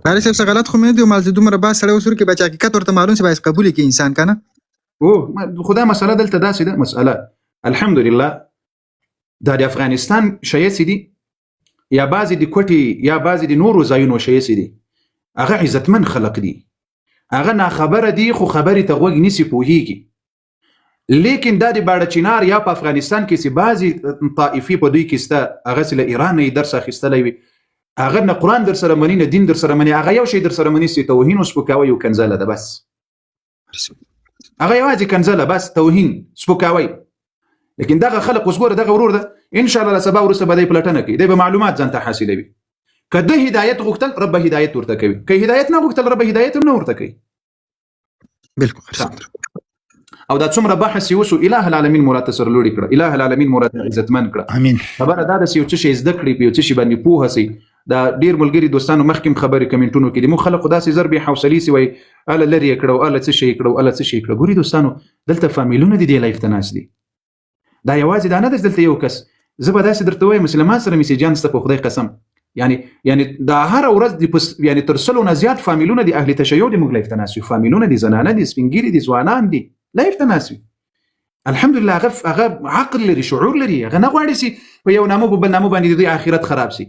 قاری صاحب څه غلط خو مې دی مال دومره با سړی وسور کې بچا حقیقت ورته معلوم شي باید قبول کې انسان کنه خدا مسأله دلته داسې ده مسأله الحمدلله د افغانستان شایسي دي یا بعضې د کوټې یا بعضې د نورو ځایونو شایسي دي هغه عزتمن خلق دي هغه ناخبره دي خو خبرې ته غوږ نیسي پوهیږي لیکن دا د باړه چینار یا په افغانستان کې چې بعضې طائفي په دوی کې سته هغه چې له ایران نه یې درس اخیستلی وي هغه نه قرآن در سره مني نه دین در سره مني هغه یو شی در سره مني چې توهین او سپکاوی او کنځله ده بس هغه یوازې کنځله بس توهین سپکاوی لیکن دغه خلق اوس ګوره دغه ورور ده ان شاء الله سبا وروسته به دی پلټنه کوي دی به معلومات ځان ته حاصلوي که ده هدایت غوښتل رب هدایت ورته کوي که هدایت نه غوښتل رب هدایت هم نه ورته کوي بالکل او دا څومره بحث یې وشو اله العالمین مو راته سرلوړي کړه اله العالمین مو راته عزتمن کړه امین خبره دا ده چې یو څه شی زده کړي په یو څه شي باندې پوهه سي دا ډېر ملګري دوستانو مخکې خبرې کمنټونو کې دي موږ خلکو داسې زر بې حوصلې سي وایي اله لرې یې کړه او اله څه شی یې کړه او اله څه شی یې کړه ګوري دوستانو دلته فامیلونه دي دې لایف ته ناست دي دا یوازې دا نه ده دلته یو کس زه به داسې درته وایم مسلمان سره میسیجان سته په خدای قسم یعنی دا هر ورځ یعنی تر سلو نه زیات فامیلونه دي اهل تشیع دي موږ لایف ته ناست یو فامیلونه دي زنانه دي سپین ږیري دي ځوانان دي لایف ته ناست الحمدلله هغه عقل لري شعور لري هغه نه غواړي چې په یو نامه په بل نامه باندې د آخرت خراب شي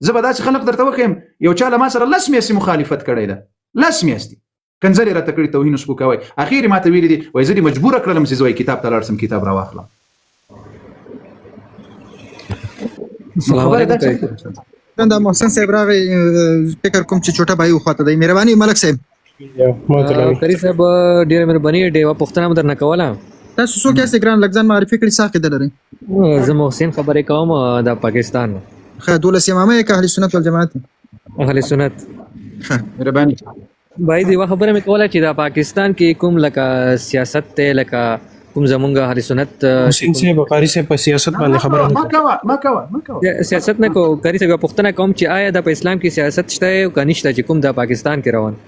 زه به داسې خلک درته وښیم یو چا له ما سره لس میاشتې مخالفت کړی ده لس میاشتې کنځلې راته کړي توهین او سپکاوی اخر یې ماته ویلي دي وایي زه دې مجبوره کړلم چې زه کتاب ته لاړ شم کتاب راواخلم السلام علیکم دا محسن صاحب راغی فکر کوم چې چوټه بای وخواته دی مهرباني ملک صاحب کری صاحب ډیره مهرباني ډیوه پښتنه مدر نه کوله تاسو څوک یاست ګران لګ ځان معرفي کړئ څه عقیده لرئ زه محسن خبرې کوم د پاکستان ښه 12 امامه یک اهل سنت والجماعت اهل سنت مهرباني بھائی دی خبره مې کوله چې د پاکستان کې کوم لکه سیاست ته لکه کوم زمونږ اهل سنت حسین صاحب بخاری صاحب په سیاست باندې خبره ما کوه سیاست نه کو کری صاحب پښتنه کوم چې آیا د اسلام کې سیاست شته او کنيشته چې کوم د پاکستان کې روان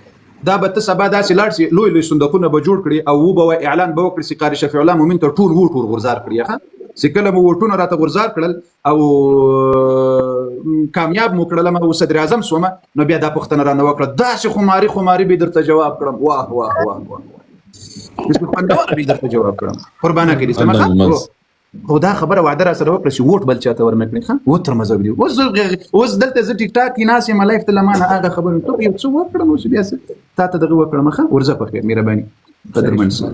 دا به ته سبا داسې لاړ شي لوی صندوقونه به جوړ کړي او به اعلان به وکړي چې قاری شفیع الله مومن ته ټول غورځار کړي ښه چې کله مو وټونه راته غورځار کړل او کامیاب مو کړل ما صدر اعظم شوم نو بیا دا پښتنه را نه وکړه داسې خماري به درته جواب کړم واه واه واه بسم الله به درته جواب کړم قربانه کړي سمه خو دا خبره وعده را سره وکړه چې ووټ بل چاته ورنکړي ښه و تر مذهب دی اوس دلته زه ټیک ټاک کې ناس یم لایف ته لمانه هغه خبره ته یو څه وکړم اوس بیا تا ته دغه وکړم ښه ورځه په خیر مهرباني قدرمن سه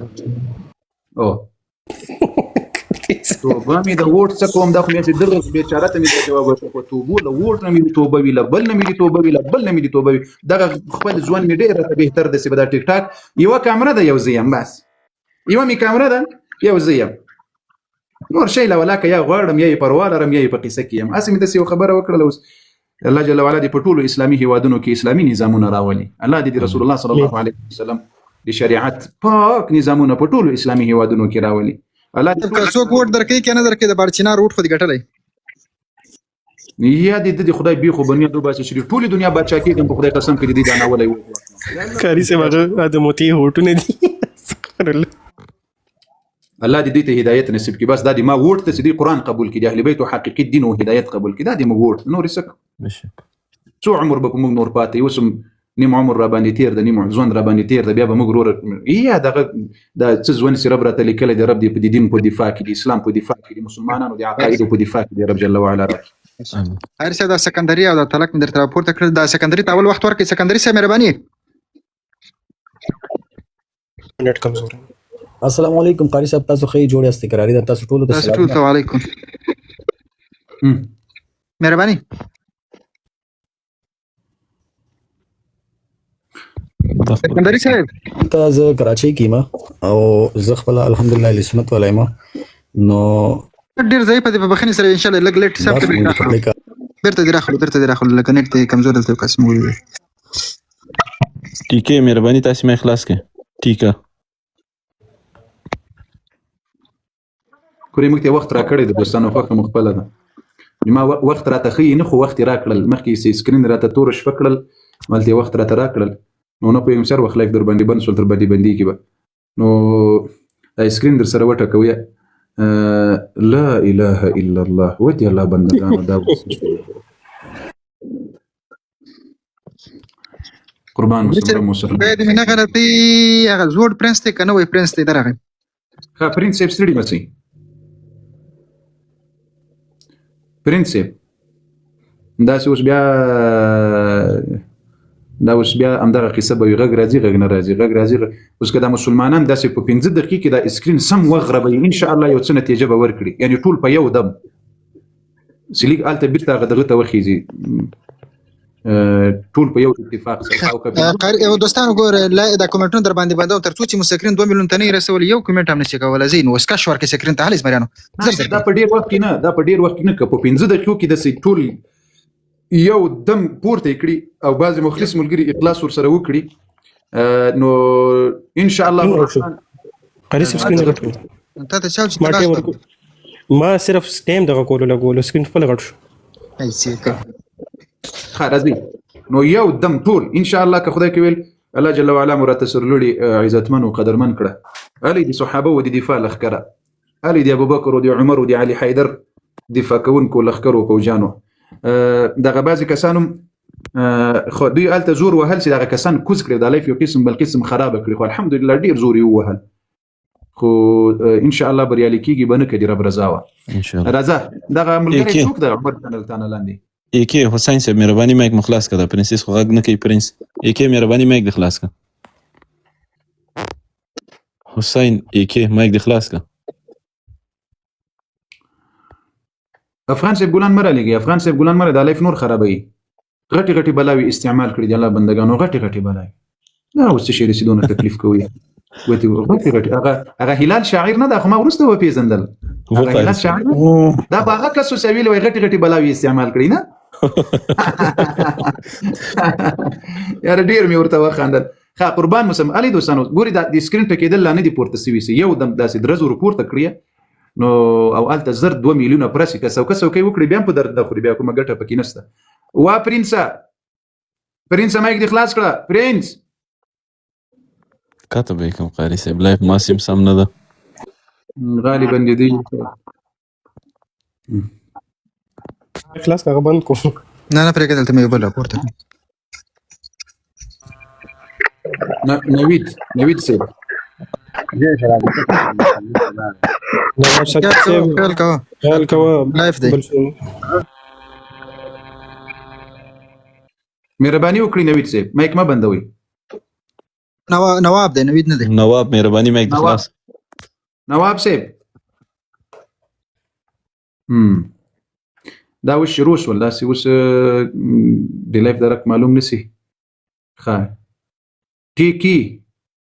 او توبه مې د ووټ څخه کوم دا خو مې چې دغه بیچاره ته مې جواب ورکړ توبه له ووټ نه مې توبه وی له بل نه مې توبه وی له بل نه مې توبه وی دغه خپل ځوان مې ډېر بهتر د سی په ټیک ټاک یو کیمرا ده یو زیم بس یو می کیمرا ده یو زیم نور شي لا ولاکه یا غواړم یا پروا لرم یا په قصه کې يم اسمه د څه خبره وکړل اوس الله جل وعلا دې په ټولو اسلامي هیوادونو کې اسلامي نظامونه راولي الله دې رسول الله صلی الله علیه وسلم د شریعت پاک نظامونه په ټولو اسلامي هیوادونو کې راولي الله دې څوک ووټ درکې کنه درکې د بارچینار ووټ خو دې ګټلې یا دې خدای بي خو بنیا دوه باسي چې ټولي دنیا بادشاہ کېږم په خدای قسم کې دې دا نه ولې کاری سے هغه د موتی هوټونه دي الله دې ته هدایت نصیب کړي بس دا دې ما ووټ ته چې قرآن قبول کړي اهل بیت او حقیقي دین او هدایت قبول کړي دا دې مو ووټ نور څه څو عمر به موږ نور پاتې وسم نیم عمر را باندې تیر د نیم ځوان را باندې تیر د بیا به موږ ورور یا دغه د څه ځوان سره رب راته لیکل د رب دې په دین په دفاع کې د اسلام په دفاع کې د مسلمانانو د عقاید په دفاع کې د رب جل وعلا هر څه د سکندري او د طلاق من درته راپورته کړل د سکندري ته اول وخت ورکړي سکندري سره مهرباني نت کمزور السلام علیکم قاری صاحب تاسو خې جوړ یاست قراری د تاسو ټولو ته السلام علیکم مهرباني سکندري صاحب ته زه کراچۍ کې ما او زه خپل الحمدلله اهل سنت ولایم نو ډیر ځای په بخښنې سره ان شاء الله لګ لیټ حساب کې درته دی راخلو لکه نت ته کمزور دلته قسم وي ٹھیک ہے مهرباني تاسو مې اخلاص کې ٹھیک ہے کورې موږ ته وخت را کړی د دوستانو خوښه مخبله ده ما وخت را ته خې نه خو وخت را کړل مخکې سي سکرین را ته تور شپ کړل مالته وخت را ته را کړل نو نه په سر وخت لایف در باندې بند سول تر باندې بندي کې به نو سکرین در سره وټه کوي لا اله الا الله ودي الله بندگانو دا قربان مسلم مسلم باید من غلطي هغه زوړ پرنس دی کنه وای پرنس دی درغه ها پرنسيپ ستړي مسي پرنسيپ دا اوس بیا همدغه قصه به وي غږ راځي غږ نه راځي غږ راځي اوس که دا مسلمانان داسې په 15 دقیقې کې دا اسکرین سم وغربوي ان شاء الله یو څه نتیجه به ورکړي یعنی ټول په یو دم سلیک الته بیرته هغه دغه ته وخیږي ټول په یو اتفاق سره او قاری یو دوستانو ګور لا دا کومنټونه در باندې باندې تر څو چې مسکرین 2 میلیون تنه رسول یو کومنټ هم نشي کولای زین وسکا شور کې سکرین ته هلیز مریانو دا په ډیر وخت کې نه دا په ډیر وخت کې نه که په 15 دقیقو کې د ټول یو دم پورته کړي او بعض مخلص ملګری اخلاص ور سره وکړي نو ان شاء الله قاری سکرین غټ ته ته چاو چې ما صرف ټیم دغه کولو لګول سکرین خپل غټ شو ایسي خارزي نو یو دم ټول ان شاء الله که خدای کوي الله جل وعلا مراد تسرلړي عزتمن او قدرمن کړه علي دي صحابه و دي دفاع لخکره علي دي ابو بکر و دي عمر و دي علي حيدر دفاع کوونکو لخکرو فوجانو دغه بعضی کسانو خو دوی الته زور وهل چې دغه کسان کوز کړی د لایف یو قسم بل قسم خراب کړی خو الحمدلله ډیر زور یو وهل خو ان شاء الله بریالي کیږي بنه کړي رب رضاوه ان شاء الله رضا دغه ملګری څوک د عمر تنل لاندې ایکي حسین صاحب مهرباني مایک مخلاص کړه پرنسس خو غږ نه کوي پرنس ایکي مهرباني مایک د خلاص کړه حسین ایکي مایک د خلاص کړه افغان صاحب ګلان مره لګي افغان صاحب ګلان مره د لایف نور خرابوي غټي غټي بلاوي استعمال کړی د الله بندگانو غټي غټي بلاوي دا اوس شي رسیدونه تکلیف کوي وته غټي غټي هغه هلال شاعر نه دا خو ما ورسته و پیژندل هغه هلال شاعر دا هغه کس سویل وي غټي غټي بلاوي استعمال کړی نه یاره ډیر مې ورته وخاندل ښه قربان مسلم علي دوستانو ګوري دا د سکرین ټکیدل لاندې دی پورته سوي یو دم داسې درزو رپورټ کړی نو او الته زر 2 میلیونه پرسي کسو کوي وکړي بیا په درد د خوري بیا کومه ګټه پکې نشته وا پرنسا مایک دی خلاص کړه پرنس کاته به کوم قاری صاحب لایف ما سم نه ده غالبا دې خلاص هغه بند کو نه نه پرې کېدل ته مې بل راپورته نوید صاحب خیال کوه لایف دی مهرباني وکړئ نوید صاحب مایک ما بندوي نواب دی نوید نه دی نواب مهرباني مایک د خلاص نواب صاحب دا وش شروع شول داسې اوس د لایف درک معلوم نسی ښه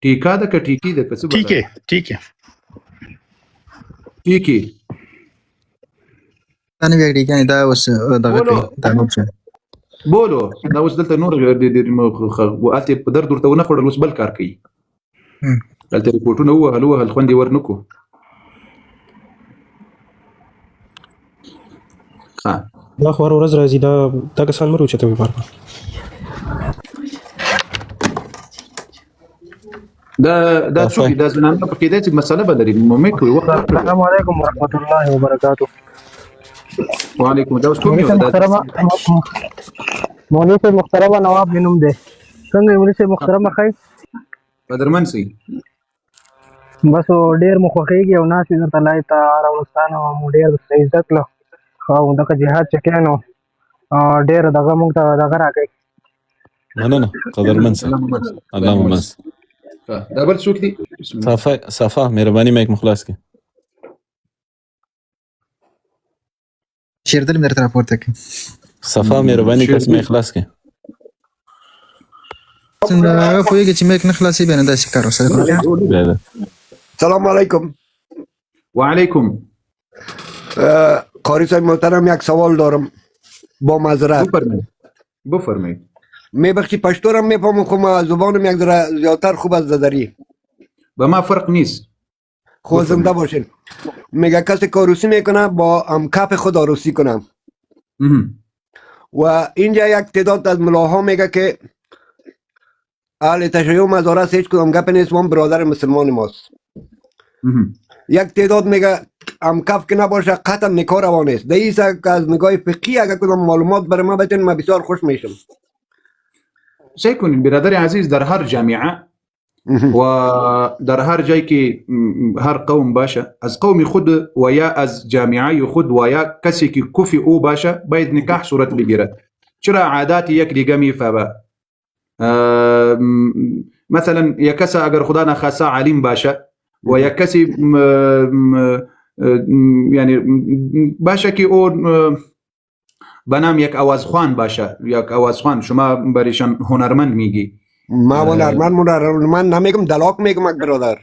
ټیکا ده که ټیکی ده که څه ټیکې دا نه ویګ دی دا اوس دغه دا نو څه بولو دا اوس دلته نور واته په درد ورته ونه خړل اوس بل کار کوي دلته ریپورټونه وهل خوندې ورنکو دا خو ورځ راځي دا کسان مرو چته وي بار دا څوک دا زنانه په کې د مسله بدري مې کوي وخت السلام علیکم ورحمت الله وبرکاته وعلیکم دا اوس کوم یو مولوی صاحب محترم نواب بنوم دی څنګه مولوی صاحب محترم خای بدرمن سي بس ډیر مخوخیږي او ناس عزت الله تعالی افغانستان او ډیر عزت له او دغه جهاد چکانو ډیر دغه موږ ته دغه راکړي مننه قدرمن سي اللهم مس دا بل څوک دي صفا مهرباني مایک مخلاص کړه شیردل مې درته راپورته کړ صفا مهرباني کس مې اخلاص کړه څنګه پوهیږي چې مې نه خلاصي به نه داسې کار وسره سلام علیکم وعلیکم قاری صاحب محترم یک سوال دارم با معذرت بفرمایید می بخشی پشتو را میفهمم خو زبانم یک ذره زیادتر خوب از زدری به ما فرق نیست خود زنده باشین میگه کسی که عروسی میکنه با کف خود عروسی کنم و اینجا یک تعداد از ملاها میگه که اهل تشیع مزارت هیچ کدام گپ نیست وان برادر مسلمان ماست یک تعداد میگه کف که نباشه قطعا نکاح روا نیست در این که از نگاه فقهی اگر کدام معلومات برای ما بتین من بسیار خوش میشم سيكون برادر عزیز در هر جامعه و در هر جایی که هر قوم باشه، از قوم خود و یا از جامعه خود و یا کسی که کفی او باشه باید نکاح صورت بگیرد. چرا عادات یک دیگه میفهمه. مثلا یک کسی اگر خدا نخواسته عالم باشه و یک کسی یعنی باشه که او بنام یک آوازخوان باشه، یک آوازخوان، شما بریشان هنرمند میگی. ما هنرمند نمیگم، دلاک میگم برادر.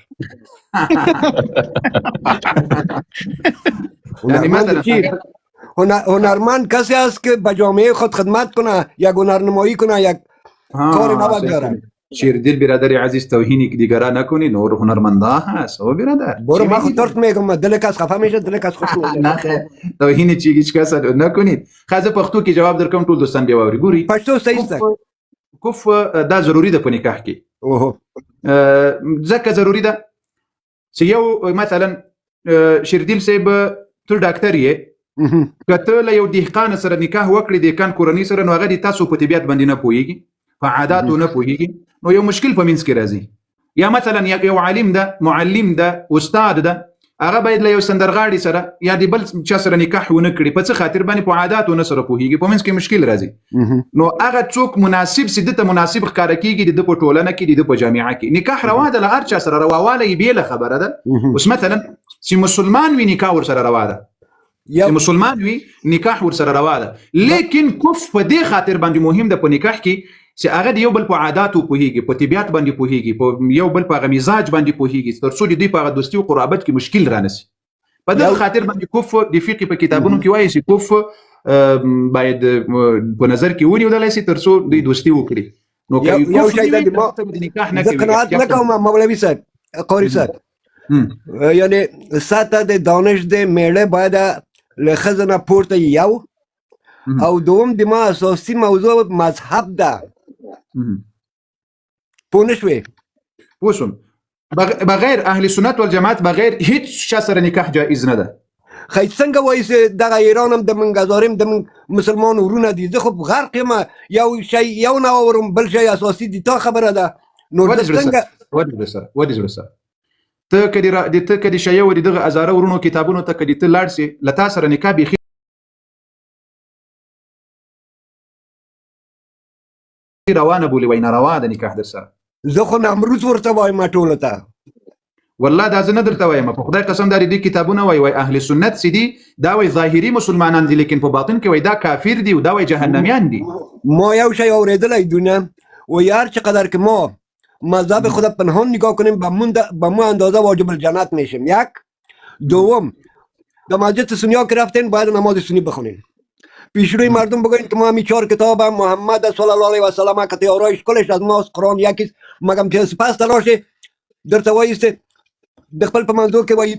هنرمند کسی است که به جامعه خود خدمت کنه، یک هنرنمایی کنه، یک کار نو بیاره. شیردل برادر عزیز توهینی که دیگران نکنی، نور هنرمنده هست او برادر. برو ما خود ترک میگم، دل کس خفه میشه، دل کس خوش میشه. نه توهینی چی هیچ کس نکنید. خازه پښتو کې جواب درکوم ټول دوستان بیا ووري ګوري. پښتو صحیح ده. کف دا ضروری ده په نکاح کې. ځکه ضروری ده چې یو مثلا شیردل صاحب ته ډاکټر یې، کته له یو دهقان سره نکاح وکړي، دهقان کورنۍ سره، نو هغه د تاسو په طبيعت باندې نه پوهیږي، په عاداتو نه پوهیږي، نو یو مشکل په منځ کې راځي. یا مثلا یو عالم ده، معلم ده، استاد ده، هغه باید له یو سندرغاړي سره یا د بل چا سره نکاح ونه کړي، په څه خاطر باندې په عاداتو نه سره پوهیږي، په منځ کې مشکل راځي. نو هغه څوک مناسب سي دته مناسب ښکار کیږي د په ټولنه کې، د په جامعه کې. نکاح روا ده، هر چا سره رواواله یې بیل خبره ده. اوس مثلا چې مسلمان وي نکاح ور سره روا ده، چې مسلمان وي نکاح ور سره روا ده، لیکن کف په دې خاطر باندې مهم ده په نکاح کې چې هغه د یو بل په عاداتو پوهیږي، په طبيعت باندې پوهیږي، په یو بل په مزاج باندې پوهیږي، تر څو د دوی په دوستي او قرابت کې مشکل رانسي. په دې خاطر باندې کف د فقه په کتابونو کې وایي چې کف باید په نظر کې ونیول شي تر څو د دوستي وکړي. نو یو شی د نکاح نه کوي. قناعت نه کوم مولوي صاحب، قاری صاحب، یعنی ساته د دانش د میړه باید له خزانه پورته یو او دوم د ما اساسي موضوع مذهب ده. پوه نشوې؟ پوه شوم. بغیر اهل سنت والجماعت بغیر هیڅ چا سره نکاح جایز نه ده. خی څنګه وایي چې دغه ایران هم د منګ هزارم د مسلمان ورونه دي، زه خو غرق یم، یو شی یو نه اورم، بل شی اساسي دي. تا خبره ده نو څنګه ودی زړه سره ته کدي شی ورې دغه هزاره ورونو کتابونو ته کدي ته لاړ سي لتا سره نکاح بيخي روانه بولی وای نه روا ده نکاح در سره. زه خو نمروز ورته وایم ټولو ته، والله دا زه نه درته وایم، په خدای قسم دا دې کتابونه وای اهل سنت سي دي، دا وای ظاهري مسلمانان دي، لیکن په باطن کې وای دا کافر دي او دا وای جهنميان دي. ما یو شی اوریدلی دونه و یار چقدر که ما مذهب خود پنهان نگاه کنیم به مو اندازه واجب الجنت میشیم. یک دوم در مسجد سنیا که رفتین باید نماز سنی بخونین، پیشروی مردم بگوین که ما همی 4 کتاب محمد صلی الله علیه و سلم که تیارایش کلش از ماست، قرآن یکیست، مگم که سپس تلاشه در تواییسته دخل په منظور کې وایي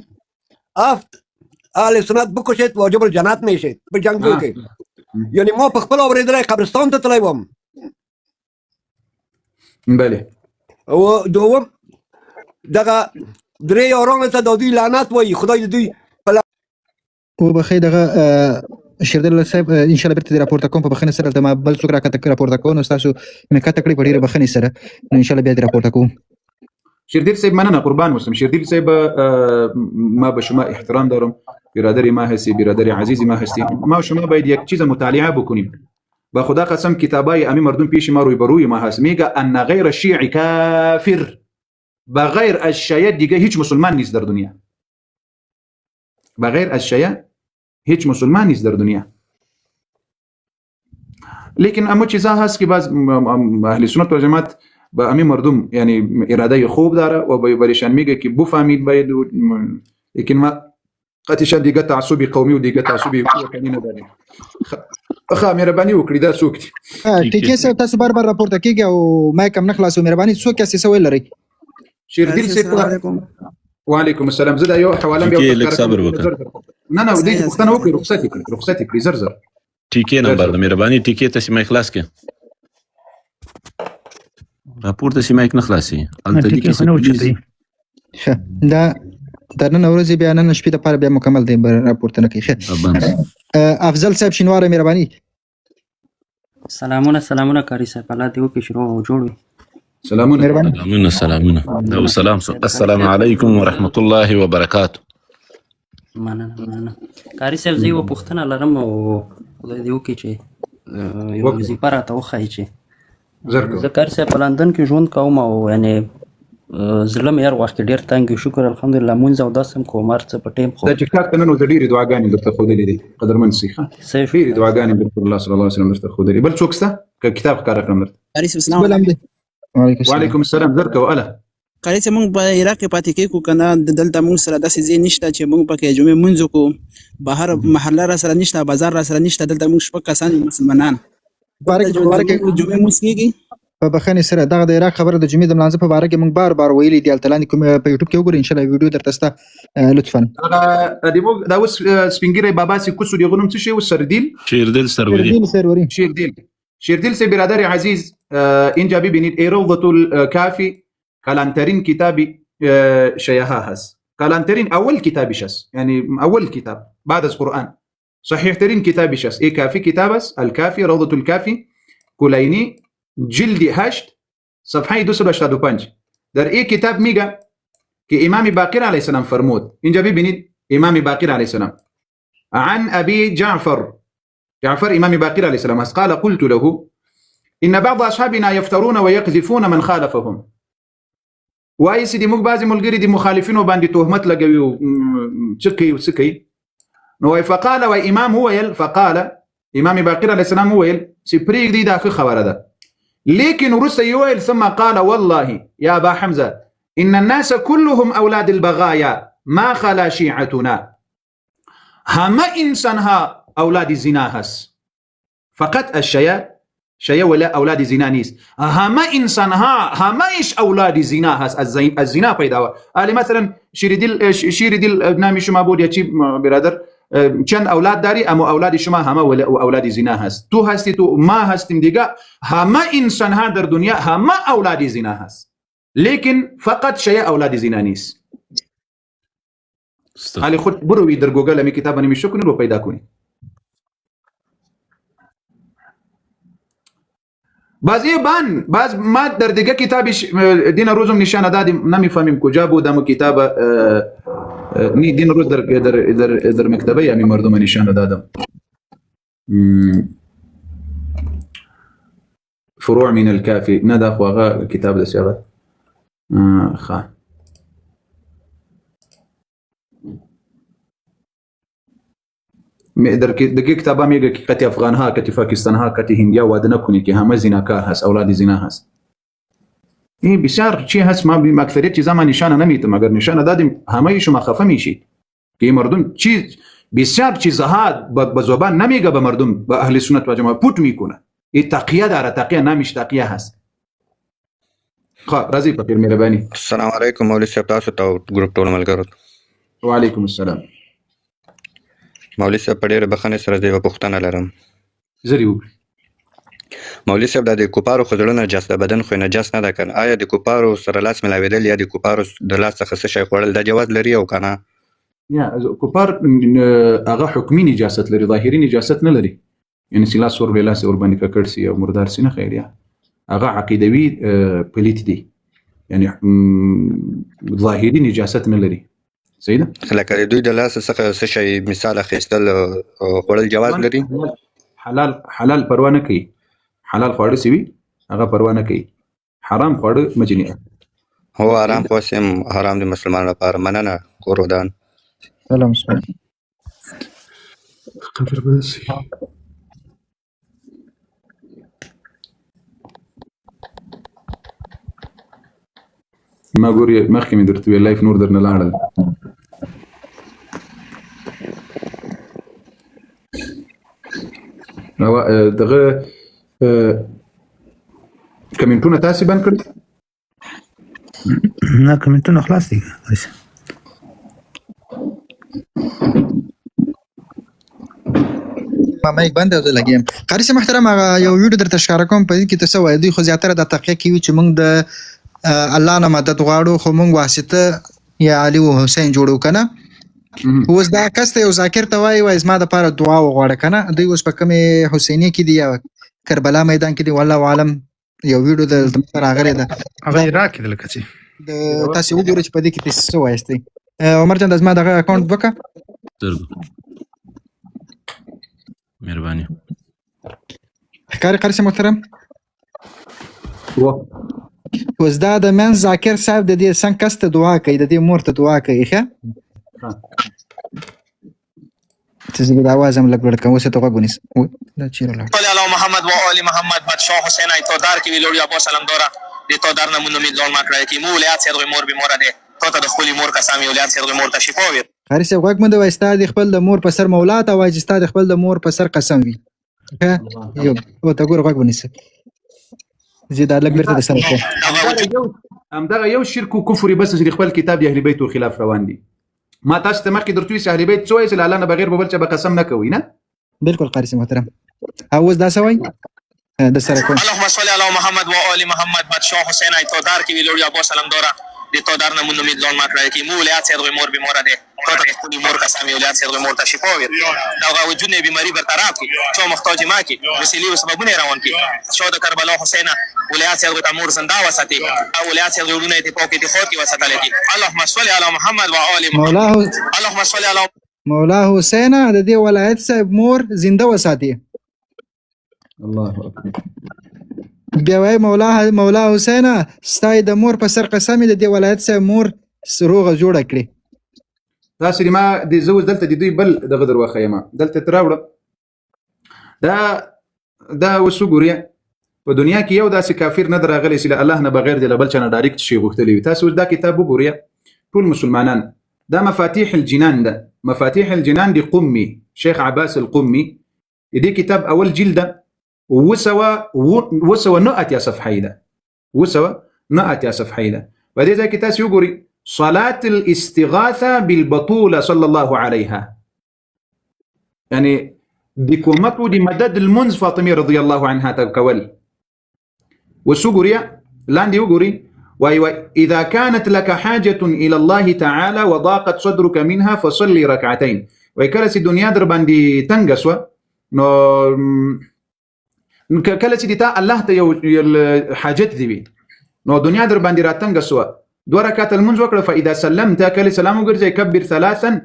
افت اهل سنت بکشید واجب الجنت میشید په جنگو کې. یعنی ما په خپل اوریدلای قبرستان ته تللی وم. بله. او دوم دغه درې یارانو ته د دوی لعنت وایي، خدای د دوی او بخیر. دغه شیردل صاحب ان شاء الله بیرته راپورته کوم په بخنه سره، د ما بل څوک راکته راپورته کوم، نو تاسو مې کته کړی په ډیره بخنه سره، نو ان شاء الله بیا راپورته کوم. شیردل صاحب مننه قربان مسلم. شیردل صاحب ما به شما احترام دارم، برادری ما هستی، برادری عزیزی ما هستی. ما و شما باید یک چیز مطالعه بکنیم. با خدا قسم کتابای امی مردم پیش ما روی بروی ما هست، میگه ان غیر الشیع کافر، بغیر از شیعه دیگه هیچ مسلمان نیست در دنیا. بغیر از شیعه هیچ مسلمان نیست در دنیا. لیکن اما چیزا هست که بعض اهل سنت و جماعت با امی مردم یعنی اراده خوب داره و برایشان میگه که بفهمید باید، لیکن ما قطعا دیگه تعصبی قومی و دیگه تعصبی وطنی نداریم. مهرباني وکړئ دا څوک دي؟ ټیکې صاحب تاسو بار بار راپورته کیږي او ما کم نه خلاصو، مهرباني څوک یې څه ویل لري؟ شیردل صاحب وعلیکم السلام. زه دا یو حواله بیا لږ صبر وکړه. نه دې پوښتنه وکړئ، رخصت کړئ زر زر. ټیکې نمبر د مهرباني ټیکې ته سیمه خلاص کړه. راپورته سیمه نه خلاصي انت دې کې دا در نن ورځې بیا نن شپې د پاره بیا مکمل دی راپورته نه کوي. افضل صاحب شینواره مهرباني. سلامونه کاری صاحب، الله دې وکړي چې روغ او جوړ وي. سلامونه. مهرباني. سلامونه والسلام. السلام علیکم ورحمة الله وبرکاته. مننه کاری صاحب، زه یوه پوښتنه لرم او خدای دې وکړي چې یوه وظیفه راته وښایي چې زه کاری صاحب په لندن کې ژوند کوم او یعنې زړه مې هر وخت کې ډېر تنګ وي. شکر الحمدلله مونځ او داسې هم کوم، هر څه په ټایم خورم. دا چې کار ته نن زه ډېرې دعاګانې درته ښودلې دي قدرمن سي ښه، ډېرې دعاګانې رسول الله صلی الله علیه وسلم درته ښودلې. بل څوک شته که کتاب ښکاره کړم درته؟ قاری صاحب السلام علیکم. وعلیکم السلام. درته واله قاری صاحب، موږ په عراق کې پاتې کېږو که نه، دلته موږ سره داسې ځای نشته چې موږ پکې جمعې لمونځ وکړو. بهر محله را سره نشته، بازار را سره نشته. دلته موږ 6 کسان یو مسلمانان. جمعې لمونځ کېږي په بخښنې سره. دغه د عراق خبره د جمعې د لمانځه په باره کې موږ بار بار ویلي دي. هلته لاندې کوم په یوټیوب کې وګورئ، انشاءالله ویډیو درته شته لطفا. دا اوس سپین ږیری بابا سي کوڅو دغه نوم څه شی و؟ سردیل. شیردیل से برادر عزیز، اینجا ببینید روضة الکافی کلانترین کتابی شیعه هست. کلانترین اول کتابش است، یعنی اول کتاب بعد از قرآن صحیح ترین کتابش است. این کافی کتاب است، الکافی روضة الکافی کلینی جلد 8 صفحه 285. در این کتاب میگه که امام باقر علیه السلام فرمود. اینجا ببینید امام باقر علیه السلام عن ابي جعفر امام باقر علیه السلام است. قال قلت له ان بعض اصحابنا يفترون ويقذفون من خالفهم. وایي چې موږ بعضی ملګری دي مخالفینو باندې تهمت لګوي او څه نو وای فقال و امام ویل، فقال امام باقر علیه السلام ویل چې پرېږدي دا ښه خبره ده، لكن وروسته يويل ثم قال والله يا أبا حمزة إن الناس كلهم أولاد البغايا ما خلا شيعتنا. هما إنسانها أولاد الزنا هس فقط شيء ولا أولاد زنا نيس. هما إنسانها هما إيش أولاد زنا هس الزنا پیدا. آلی مثلا شیردل نامی شما بود یا چی برادر چند اولاد داری، اما اولاد شما همه اولاد زنا هست. تو هستی، تو ما هستیم دیگه. همه انسان ها در دنیا همه اولاد زنا هست، لیکن فقط شیء اولاد زنا نیست. حالی خود بروی در گوگل همی کتاب نمیشه کنی رو پیدا کنی. باز ما در دیگه کتابش دین روزم نشانه دادیم، نمیفهمیم کجا بود اما کتاب نی دین روز در مکتبه یمی مردم نشانه دادم. فروع من الكافي ندى خواغا كتاب ده سيغة خا در دقیق کتابا میگه که کتی افغان ها، کتی پاکستان ها، کتی هندیا واده نکنی که همه زناکار هست، اولاد زنا هست. این بسیار چی هست، ما اکثریت چیزا ما نشانه نمیتم، اگر نشانه دادیم همه شما خفه میشید که این مردم بسیار چیزها به زبان نمیگه به مردم، به اهل سنت و جماعت پوت میکنه. این تقیه داره، تقیه نمیش تقیه هست. خب راضی فقیر مهربانی. السلام علیکم مولوی صاحب، تاسو ته ګروپ ټول ملګرو. وعلیکم السلام. مولوی صاحب په ډېره بخښنې سره زه یوه پوښتنه لرم. زری وکړئ. مولوی صاحب دا د کوپارو خو زړه نجس د بدن خو نجس نه ده که نه؟ آیا د کوپارو سره لاس ملاوېدل یا د کوپارو د لاس څخه څه شی خوړل دا جواز لري او که نه؟ یا کوپار هغه حکمي نجاست لري، ظاهري نجاست نه لري. یعنی چې لاس ور لاس ور باندې ککړ سي او مردار سي نه خیر. یا هغه عقیدوي پلیت دی، یعنی ظاهري نجاست نه لري. صحیح ده؟ لکه د دوی د لاس څخه څه شی مثال اخیستل خوړل جواز لري؟ حلال پروا نه کوي. حلال خواړه سی وي هغه پروا نه کوي، حرام خواړه مجنی. هو حرام خو سم حرام د مسلمان لپاره. مننه کور ودان. سلام سلام. قبر بس ما ګوري مخکې مې درته ویل لایف نور درنه لاړل. دغه کمنټونه تاسې بند کړي؟ نه کمنټونه خلاص دي. ما مایک بند او زه لګیم. قاري صاحب محترم، یو ویډیو درته ښکاره کوم، په دې کې ته څه وایي. دوی خو زیاتره دا تقیه کوي چې موږ د الله نه مدد غواړو، خو موږ واسطه یا علي و حسین جوړو که نه. اوس دا کس ته یو ذاکر ته وایي زما دپاره دعا وغواړه که نه. دوی اوس په کومې حسینیې کې دي یا کربلا میدان کې دی والله عالم یو ویډیو د راغلی ده هغه راکې دلته چې د تاسو وګورئ چې په دې کې تاسو څه وایستئ عمر جان د زما دغه اکاونټ وکړه مهرباني ښکاري قاری صاحب محترم اوس دا د من ذاکر صاحب د دې څنګه کس ته دعا کوي د دې مور ته دعا کوي ښه چې زه د اواز هم لږ لوړ کړم اوس یې ته غوږ ونیسه دا چیرې لاړ صلی الله محمد و آل محمد بادشاه حسین ای تو دار کی ویلوړیا با سلام دورا دې تو دار نمونه امید لون ما کړی کی مو ولایت سره مور به مور ده تو ته د خپل مور کا سامي ولایت سره مور ته شفا وي قاری صاحب غوږ مونږ وای ستا د خپل د مور په سر مولا ته وای چې ستا د خپل د مور په سر قسم وي ښه یو او ته ګوره غوږ ونیسه زه دا لږ بیرته د سره کوم همدغه یو شرک او کفر بس چې خپل کتاب د اهل بیت خلاف روان دي ما تاسو ته مخکې درتوي چې اهل بیت څه وایي چې الله نه بغیر به بل چا به قسم نه کوي نه بالکل قاری صاحب محترم اوس دا څه وایي د سره کوم اللهم صل علی محمد و آل محمد بادشاه حسین ای تو دار کی ویلوړیا با سلام دورا دې تو دار نمونه امید لون ما کړی کی مو ولایت سره مور به مور ده تو ته خپل مور کا سامي ولایت سره مور ته شفا وي دا وجود نه بیماری برطرف کی چا محتاج ما کی وسیله او سببونه روان کی شهدا کربلا حسین ولایت سره امور زنده وساتي او ولایت سره ورونه ته پوکې ته خو کی وساتل کی اللهم صل علی محمد و آل محمد اللهم صل علی مولا حسین د دې ولایت صاحب مور زنده وساتي الله اکبر بیا وای مولا حسین ستای د مور په سر قسم د دې ولایت صاحب مور سروغه جوړه کړي تاسو ما د زوج دلته د دوی بل دغه دروخه یما دلته تراوړه دا وسوګوریا په دنیا کې یو داسې کافر نه دراغلی چې الله نه بغیر د بل چا نه ډایرکټ شي غوښتلی وي تاسو دا کتاب وګورئ ټول مسلمانان دا مفاتيح الجنان ده مفاتيح الجنان دي قمي شيخ عباس القمي دي كتاب اول جلده وسوا نقط يا صفحه ده وسوا نقط يا صفحه ده بعدين زي كتاب يقولي صلاه الاستغاثه بالبطوله صلى الله عليها يعني دي كومتو دي مدد المنز فاطمه رضي الله عنها تكول وسوغوريا لاندي يقولي وإذا كانت لك حاجة إلى الله تعالى وضاقت صدرك منها فصلي ركعتين وكلس الدنيا در باندې تنګسوا نو کلس دي تا الله ته یو حاجت دی نو دنیا در باندې را تنګسوا دو رکعات المنځ وکړه فاذا سلمت کله سلام وګرځي كبر ثلاثا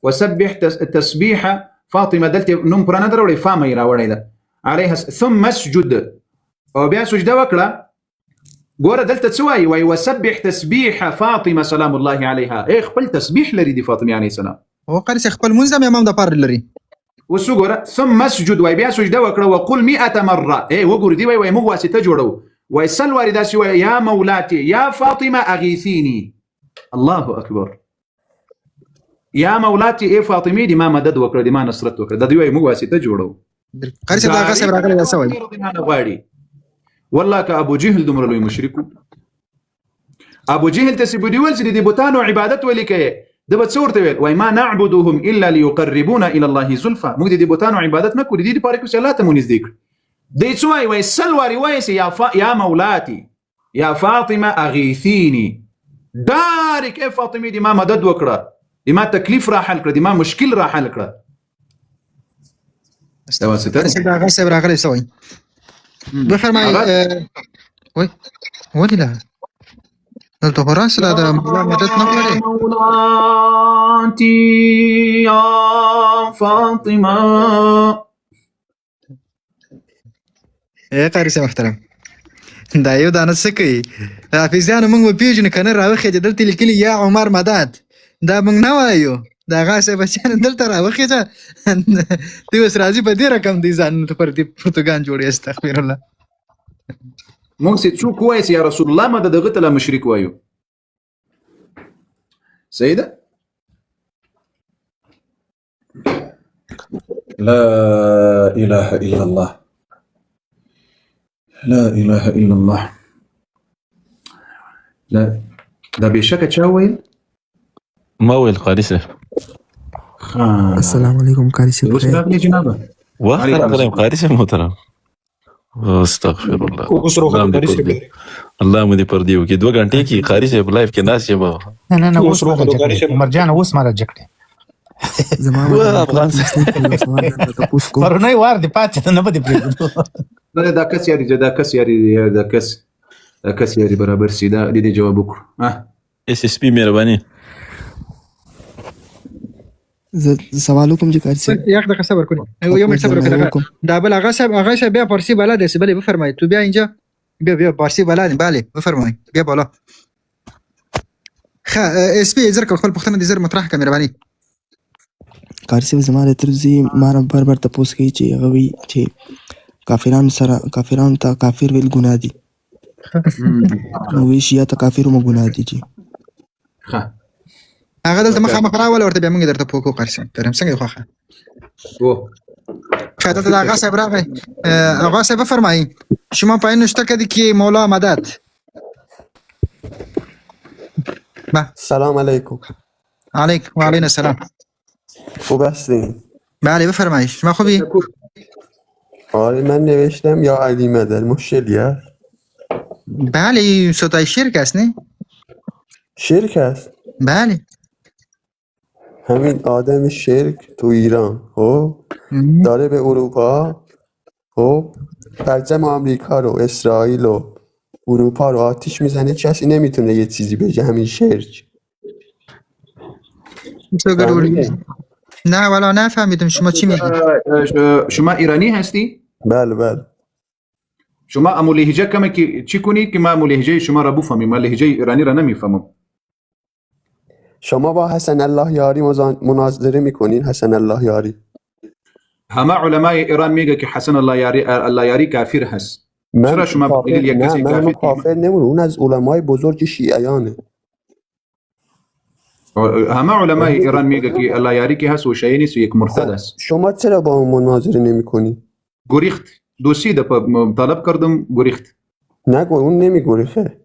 وسبح تسبيح فاطمه دلته نوم پرانه دروړي فامه راوړی ده عليها ثم اسجد او بیا سجده وکړه ګوره دلته څه وایي وسبح تسبيح فاطمه سلام الله عليها خپل تسبيح لري دی فاطمه عليه السلام او قاری صاحب خپل منځ امام د پاره لري وسوګوره ثم اسجد وای بیا سجده وکړه وقل 100 مره وګوره دی وای موږ واسطه جوړو وای سل واري داسي وای یا مولاتي یا فاطمه اغيثيني الله اکبر یا مولاتي فاطمه دی ما مدد وکړه دی ما نصرت وکړه د دوی موږ واسطه جوړو قاری صاحب هغه صاحب راغلی دا څه وایي والله كأبو جهل دمر لوی مشرکو ابو جهل تسبودي ول سيدي بوتانو عبادت ولکه دبه څورته ویل وای ما نعبدهم الا ليقربونا الى الله زلفى موږ دي بوتانو عبادت نه کوو دي پاره کو الله ته مونږ ذکر دي څوای وای سلواري وای يا مولاتي يا فاطمه اغيثيني دارك فاطمه دي ما مدد وکړه دي ما تکلیف را حل کړه دي ما مشکل را حل کړه استواسته دا هغه صاحب راغلی سوي بفرمایي وای ودي لا دلته خلاص لا د مدد نه غواړي مولاتي يا فاطمه قاری صاحب محترم دا یو دانه څه کوي حافظانو موږ پیژنو کنه راوخې دلته لیکلي یا عمر مدد دا موږ نه وایو دا غاسه بچان دلته راوخې ته دی اوس راځي په دې رقم دي ځان ته پر دې پرتګان جوړي استغفر الله مونږ څه څوک وایي چې یا رسول الله مدد دغه ته مشرک وایو سيدة لا إله إلا الله لا إله إلا الله لا ده بشكل تشاوي ما هو القارسة السلام عليكم قارسة بخير جنابه واخر قارسة محترم استغفر الله الله مو دې پر دیو کې 2 غنټې کې قاری صاحب لایف کې ناس یې نه اوس روغ عمر جان اوس ماره جکړه افغانستان پرونی وار دی پاتې ته نه به دې پرېږدو. نه دا کس یاري دا کس یاري برابر سي دا د دې جواب وکړو. اس اس پی مهرباني. سوال وکم چې کار څه یک دقیقه صبر کنید. یو منټ صبر وکړئ. دا بل آقا صاحب بیا فارسی بلد است. بله بفرمایید. تو بیا اینجا. بیا فارسی بلد. بله بفرمایید. بیا بالا. اس پی زر خپل پښتنه دي زر مطرح کړه مهرباني. کار څه زماره ترځي مار برابر تاسو کوي چې هغه وی چې کافرانو ته کافر ویل ګناه دي. نو وی شیا ته کافر مو ګناه دي چې هغه دلته مخامخ راول ورته بیا موږ درته پوکو قرسم ترم څنګه خوخه او خاطر آقا صاحب راغی. آقا صاحب بفرمایید. شما پایین نوشته کردی که مولا مدد. سلام علیکم. علیکم و علینا السلام. خوب هستین؟ بله بفرمایید. شما خوبی؟ آره من نوشتم یا علی مدد مشکلی هست؟ بله صوتای شرک است نه؟ شرک است؟ بله همین آدم شرک تو ایران خب داره به اروپا خب پرچم آمریکا رو اسرائیل و اروپا رو آتیش میزنه. کسی نمیتونه یه چیزی بگه همین شرک. نه والا نفهمیدم شما چی میگی. شما ایرانی هستی؟ بله. شما امو لهجه کمه که چی کنی که ما امو لهجه شما را بفهمیم. ما لهجه ایرانی را نمیفهمم. شما با حسن الله یاری مناظره میکنین؟ حسن الله یاری همه علمای ایران میگه که حسن الله یاری کافر هست. چرا شما بگید یک کسی من کافر نمونه. اون از علمای بزرگ شیعیانه. همه علمای ایران میگه که الله یاری که هست و شیعی نیست و یک مرتد است. شما چرا با اون مناظره نمیکنی؟ گریخت. دوستی طلب کردم گریخت. نگو اون نمیگریخه.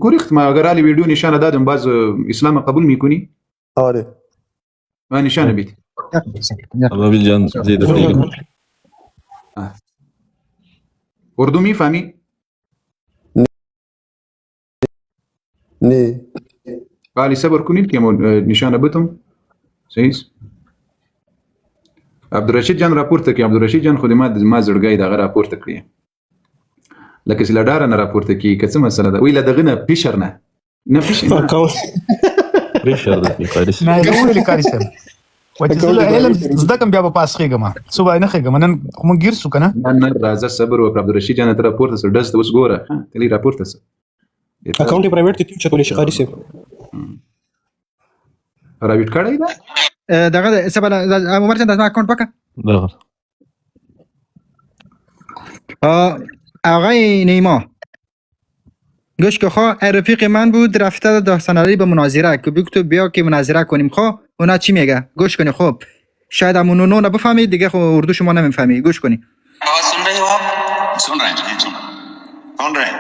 گریخت. ما اگر علی ویدیو نشانه دادم باز اسلام قبول میکنی؟ آره. ما نشانه بید. الله بالجان زید فیکم. اردو میفهمی؟ نه. علی صبر کنید که نشانه بتم. صحیح. عبدالرشید جان راپورته کی. عبدالرشید جان خود ما زړګی دغه راپورته کړی. لکه چې لډاره نه راپورته کی که څه مسله ده. وی له دغه نه پیشر نه پیشر پریشر ده قارس. نه ولې کاری سم. وته زه علم زده کوم بیا په پاس خېګم. څه وای نه خېګم نن کوم گیر سو کنه. نه راځه صبر وکړه. عبدالرشید جان ته راپورته سره دست اوس ګوره. تلی راپورته سره. اکاونټ پرایویټ ته چتولې شي قاری سم. پرایویټ کړی دا؟ دغه سبا عمر جان د اکاونټ پکا دغه آقای نیما گوش که خواه رفیق من بود رفته داستان علی به مناظره که بگو بیا که مناظره کنیم. خواه اونا چی میگه گوش کنی. خب شاید همون نو نبفهمید دیگه. خب اردو شما نمیفهمی. گوش کنی. आवाज सुन रहे हो आप? सुन रहे हैं जी सुन रहे हैं.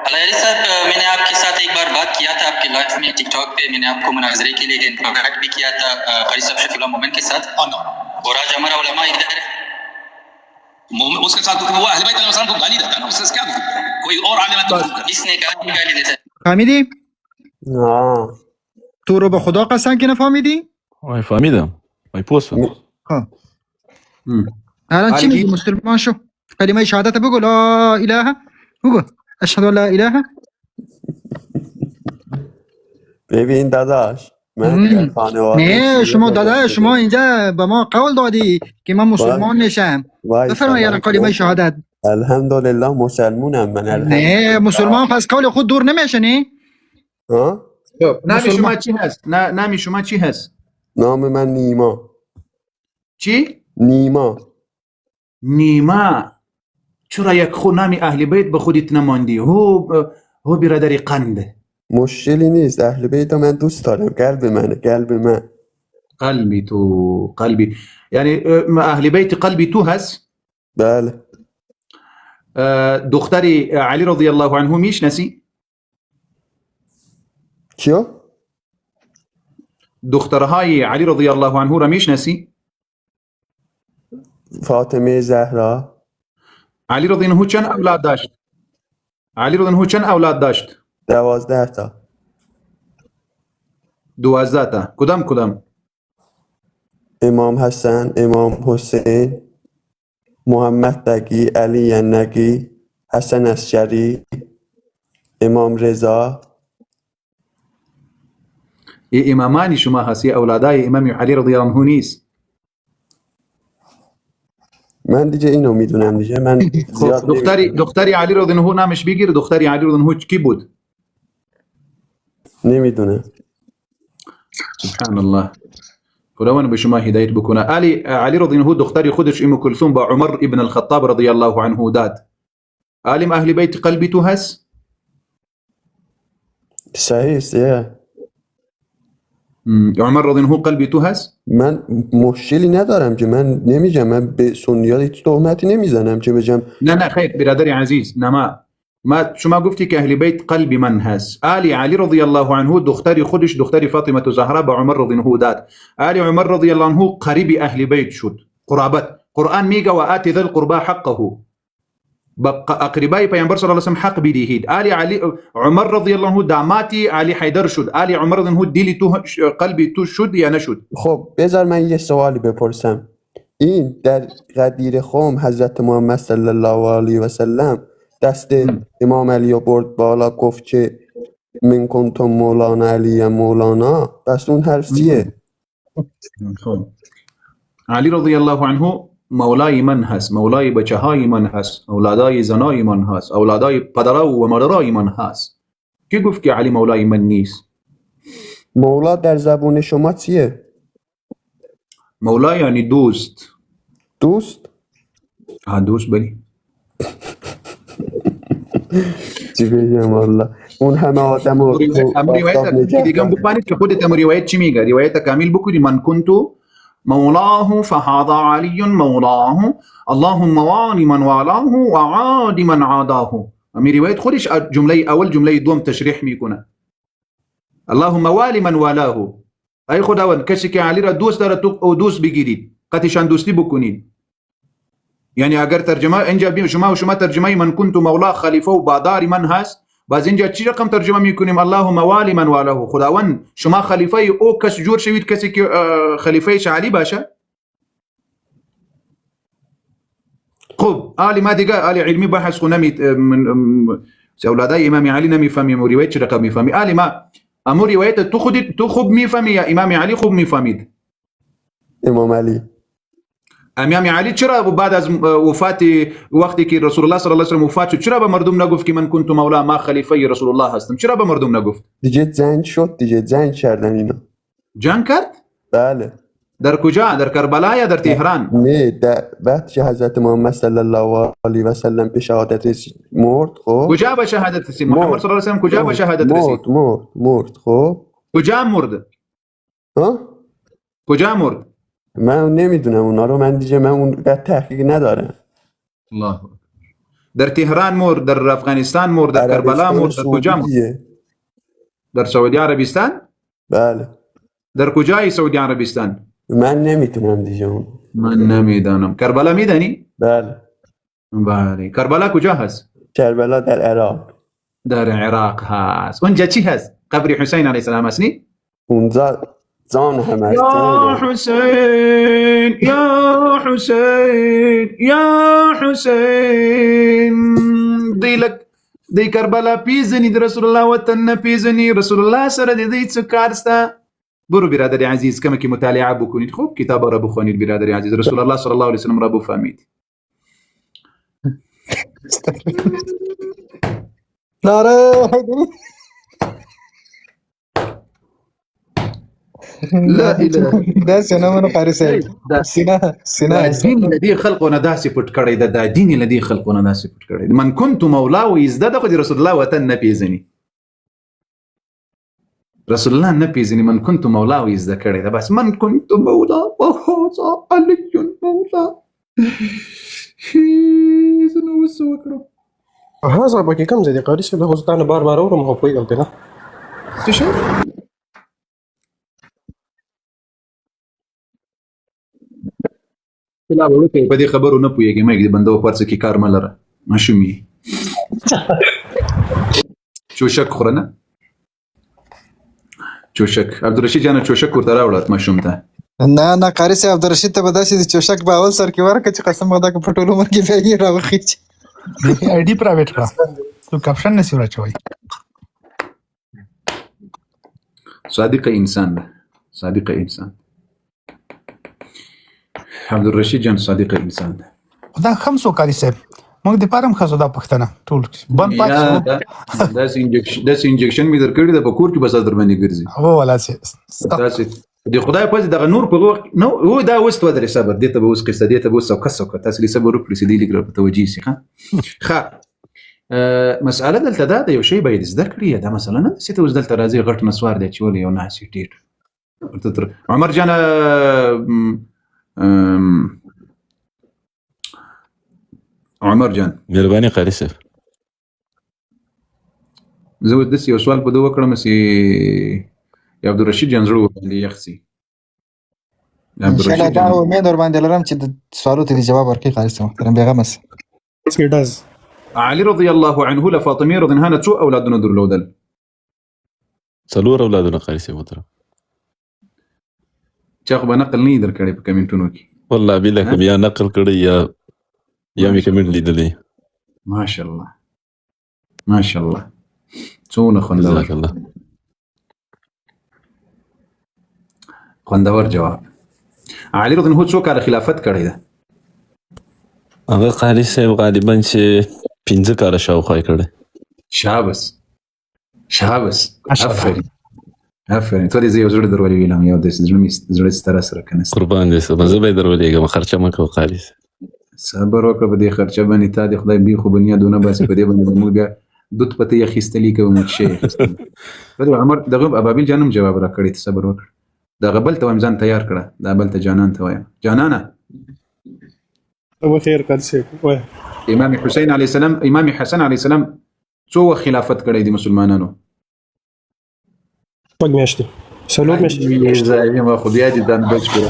अलायरी साहब मैंने आपके साथ एक बार बात किया था आपके लाइव में टिकटॉक पे. मैंने आपको मुनाजरे के लिए इंट्रोडक्ट भी किया था कारी साहब शफीउल्लाह मोमिन के साथ. और आज हमारा उलमा इधर उसके साथ वो अहले बैत अलैहिस्सलाम को गाली देता है ना. उससे क्या कोई और आलिम इसने गाली देता है. فهمیدی؟ نه. تو رو به خدا قسم که نفهمیدی؟ وای فهمیدم. وای پوسو. الان چی میگی؟ مسلمان شو. کلمه شهادت بگو. لا اله. بگو اشهد ان لا اله. ببین داداش من خانواده نه شما داداش شما اینجا به ما قول دادی که من مسلمان نشم. بفرمایید الان کلمه شهادت. الحمدلله مسلمونم من. نه مسلمان پس قول خود دور نمیشه نه؟ ها؟ نام شما چی هست؟ نام شما چی هست؟ نام من نیما. چی؟ نیما. چرا یک خود نام اهل بیت به خودت نماندی؟ هو برادر قند. مشکلی نیست. اهل بیت من دوست دارم. قلب من. قلبی تو قلبی یعنی اهل بیت قلبی تو هست؟ بله. دختری علی رضی الله عنه میشناسی؟ کیو؟ دخترهای علی رضی الله عنه را میشناسی؟ فاطمه زهرا. علی رضی عنه چند اولاد داشت؟ 12 تا. 12 تا. کدام؟ امام حسن، امام حسین، محمد تقی، علی نقی، حسن عسکری، امام رضا. یه امامانی شما هست، یه اولادای امام علی رضی الله عنه نیست. من دیگه اینو میدونم دیگه، من زیاد دختری علی رضی الله عنه نامش بگیر. دختری علی رضی الله عنه کی بود؟ نمیدونم. سبحان الله. خداوند به شما هدایت بکنه. علی رضی الله عنه دختری خودش ام کلثوم با عمر ابن الخطاب رضی الله عنه داد. عالم اهل بیت قلبی تو هست؟ صحیح است. عمر رضی الله عنه قلبی تو هست؟ من مشکلی ندارم که من نمیگم، من به سنیات تهمتی نمیزنم که بگم. نه خیر برادری عزیز، نه ما شما گفتی که اهل بیت قلب من هست. علی رضی الله عنه دختری خودش دختری فاطمه زهرا با عمر رضی الله عنه داد. عمر رضی الله عنه قریب اهل بیت شد. قرابت. قرآن میگه و آتی ذی القربى حقه. اقربای پیامبر صلی الله علیه و سلم حق بدهید. عمر رضی الله عنه داماتی علی حیدر شد. عمر رضی الله عنه دلی تو قلبی تو شد یا نشد؟ خب بذار من یه سوالی بپرسم. این در غدیر خم حضرت محمد صلی الله علیه و سلم دست امام علی رو برد بالا، گفت که من کنتم مولانا علی مولانا. بس اون حرف چیه؟ علی رضی الله عنه مولای من هست، مولای بچه های من هست، اولادای زنای من هست، اولادای پدرها و مادرای من هست. کی گفت که علی مولای من نیست؟ مولا در زبون شما چیه؟ مولا یعنی دوست. دوست؟ دوست بلی. چی بگم والله، اون همه آدم رو دیگه بکنید که خودت روایت چی میگه؟ روایت کامل بکنی. من کنتو مولاه فهذا علی مولاه اللهم والی من والاه و عادی من عاداه. امی روایت خودش جمله اول جمله دوم تشریح میکنه. اللهم والی من والاه. ای خداوند کسی که علی را دوست داره تو او دوست بگیرید، قطعشان دوستی بکنید. یعنی اگر ترجمه اینجا شما ترجمه من کنت مولا خلیفه و بادار من هست، باز اینجا چی رقم ترجمه میکنیم؟ اللهم والی من والاه. خداوند شما خلیفه او کس جور شوید کسی که خلیفه علی باشه. خب ما دیگه علمی بحث خو نمی اولادای امام علی نمیفهمیم و روایت چه رقم میفهمی. ما امو روایت تو خوب میفهمی یا امام علی خوب میفهمید؟ امام علی چرا بعد از وفات وقتی که رسول الله صلی الله علیه و وفات شد چرا به مردم نگفت که من کنت مولا ما خلیفه رسول الله هستم؟ چرا به مردم نگفت؟ دیگه جنگ شد دیگه، جنگ کردن اینا. جنگ کرد؟ بله. در کجا؟ در کربلا یا در تهران؟ نه بعد که حضرت محمد صلی الله علیه و سلم به شهادت رسید مرد. خب کجا به شهادت رسید؟ محمد صلی الله علیه و سلم کجا به شهادت رسید؟ مرد. خب کجا مرد؟ کجا مرد؟ من نمیدونم اونا رو، من اون قد تحقیق ندارم. الله. در تهران مرد، در افغانستان مرد، در کربلا مرد، در کجا مرد؟ در سعودی عربستان؟ بله. در کجای سعودی عربستان؟ من نمیتونم دیگه اون. من نمیدانم. کربلا میدانی؟ بله. کربلا کجا هست؟ کربلا در عراق. در عراق هست. اونجا چی هست؟ قبر حسین علیه السلام هست نی؟ اونجا جان هم هست. یا حسین یا حسین یا حسین. دی کربلا پیزنی در رسول الله وطن پیزنی رسول الله سره دی څه کار سته؟ برو برادر عزیز کمی که مطالعه بکنید، خوب کتاب را بخونید برادر عزیز. رسول الله صلی الله علیه وسلم را بفهمید. لا اله دا سينه منو قارسه سينه دین لدی خلقونه داسې پټ کړی دا دین لدی خلقونه داسې پټ کړی. من كنت مولاه ازداد خو رسول الله وطن نه پیژني، رسول الله نه پیژني. من كنت مولاه ازداد کړی دا بس. من كنت مولاه وهذا علي مولاه. زنه وسو کړو ها صاحب کې کم زدي قاری څه د غوستانه بار اورم خو پوي غلطه نه څه شي. لا ورته په دې خبرو نه پويږي، مې دې بندو پرڅ کې کار ملره ماشومي چوشک خورنه چوشک. عبدالرشید جان چوشک ورته راوړت ماشوم ته. نه قاری صاحب عبدالرشید ته به داسې د چوشک په اول سر کې ورکړه چې قسم خدا که په ټول عمر کې بیا یې راوخیچي. آی ډي پرایویټ کړه تو کپشن نسی راچوي. صادق انسان ده، صادق انسان. عبدالرشید جان صادق انسان ده. دا خمسو کاری صاحب موږ د پارم خزو دا پښتنه ټول بند پاتې داسې انجکشن مې درکړی ده په کور کې بس در باندې ګرځي. هو ولا سي داسې د خدای په دغه نور په وخت نو و دا اوس تو درې صبر دې ته به اوس قصه دې ته به اوس سوکه تاسو لې صبر وکړئ چې دې لګره په توجیه سي ښه مسأله دلته دا د یو شی باید زده کړي دا مثلا نه چې ته اوس دلته راځي غټ نسوار دی چې ولې یو ناسي ټیټ عمر جان عمر جان مهرباني قاری صاحب زه اوس داسې یو سوال په ده وکړم چې عبدالرشید جان زړه وباندې یخ سي. انشاءالله دا امید ورباندې لرم چې د سوالو ته دې جواب ورکړي قاری صاحب محترم بېغمه سه. علي رضی الله عنه له فاطمه رضی الله عنها څو اولادونه درلودل؟ 4 اولادونه قاری صاحب محترم. چا خو به نقل نه یې درکړی په کمنټونو کې. والله بالله کوم یا نقل کړی یا مې کمنټ لیدلی. ماشاءالله ماشاءالله څونه خوندور خوندور جواب. علي رضی الله عنه څو کاله خلافت کړی ده؟ هغه قاری صاحب غالبا چې 15 کاله شاوخوا یې کړی. شابس افرین ته دې زه یو زړه در ولېږم یو داسې زړه ستره سره که نه قربان دې سم زه به یې در ولېږم خرچه مه کوه قاري صاحب. صبر وکړه په دې خرچه باندې تا د خدای بیخو بنیادونه باسي په دې باندې به موږ بیا دود پته یې اخیستلي که به مو څه یې اخیستلي. عمر دغه ابابیل جان هم جواب راکړی ته صبر وکړه. دغه بل ته وایم ځان تیار کړه دا بل ته جانان ته وایم جانانه. خیر قاری صاحب وایه. امام حسین علیه السلام امام حسن علیه السلام څو وخت خلافت کړی دی مسلمانانو؟ 4 میاشتې 4 میاشتې. زایم خو بیا دې ځان بچ کړو.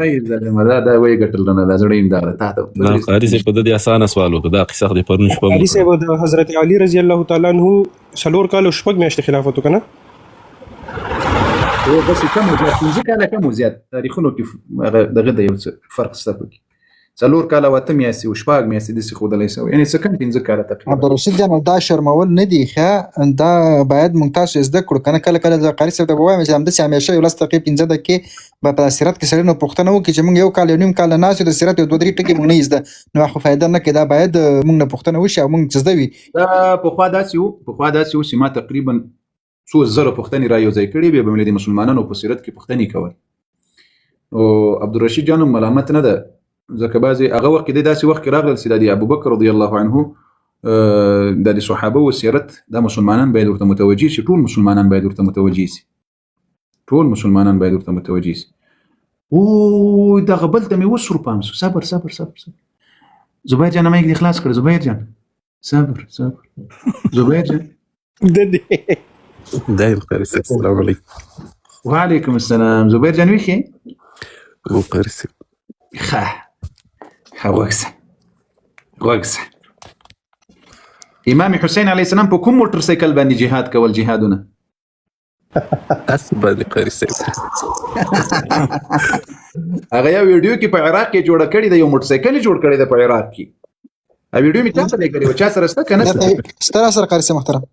ای زلمه دا وایي ګټل نه دا زړه یې دا تا ته قاری صاحب په دې اسانه سوال وکړه دا قصه د پرون شپه قاری صاحب د حضرت علي رضی الله تعالی عنہ 4 کال او 6 میاشتې خلافت وکړه. او بس کم زیات 15 کاله کم زیات تاریخونو کې دغه د یو فرق شته پکې 4 کاله او 8 میاشتې او 6 میاشتې د څه خودلې سو یعنی څه کم 15 کاله تقریبا. عبدالرشید جان دا شرمول نه دی ښه دا باید موږ تاسو زده کړو کنه کله کله د قاری صاحب ته وایم چې همداسې همیشه یو لس دقیقې 15 دقیقې په سیرت کې سړی نو پوښتنه وکړي چې موږ یو کال یو نیم کال ناسو د سیرت یو 2-3 ټکي موږ نه زده نو خو فایده نه کوي دا باید موږ نه پوښتنه وشي او موږ زده وي. دا په خوا داسې و چې ما تقریبا څو زره پوښتنې را یو ځای کړي به ملي مسلمانانو په سیرت کې پوښتنې کول او عبدالرشید جان ملامت نه ده ځکه بعضې هغه وخت کې داسې وخت کې راغلل چې د ابوبکر رضی الله عنه د صحابه و سیرت دا مسلمانان باید ورته متوجه شي ټول مسلمانان باید ورته متوجه شي ټول مسلمانان باید ورته متوجه شي. او دغه بل ته مې اوس ورپام شو صبر زبیر جان مایک دې خلاص کړه زبیر جان صبر زبیر جان دایم قاری صاحب السلام علیکم. وعلیکم السلام زبیر جان ویښې او قاری صاحب وګسه امام حسین علیه السلام په کوم موټر سایکل باندې جهاد کول جهادونه؟ اس باندې قاری صاحب هغه یو ویډیو کې په عراق کې جوړ کړی دی یو موټر سایکل جوړ کړی دی په عراق کې ا ویډیو می تاسو نه کړی و چا سره ست کنه ستاره سره قاری صاحب محترم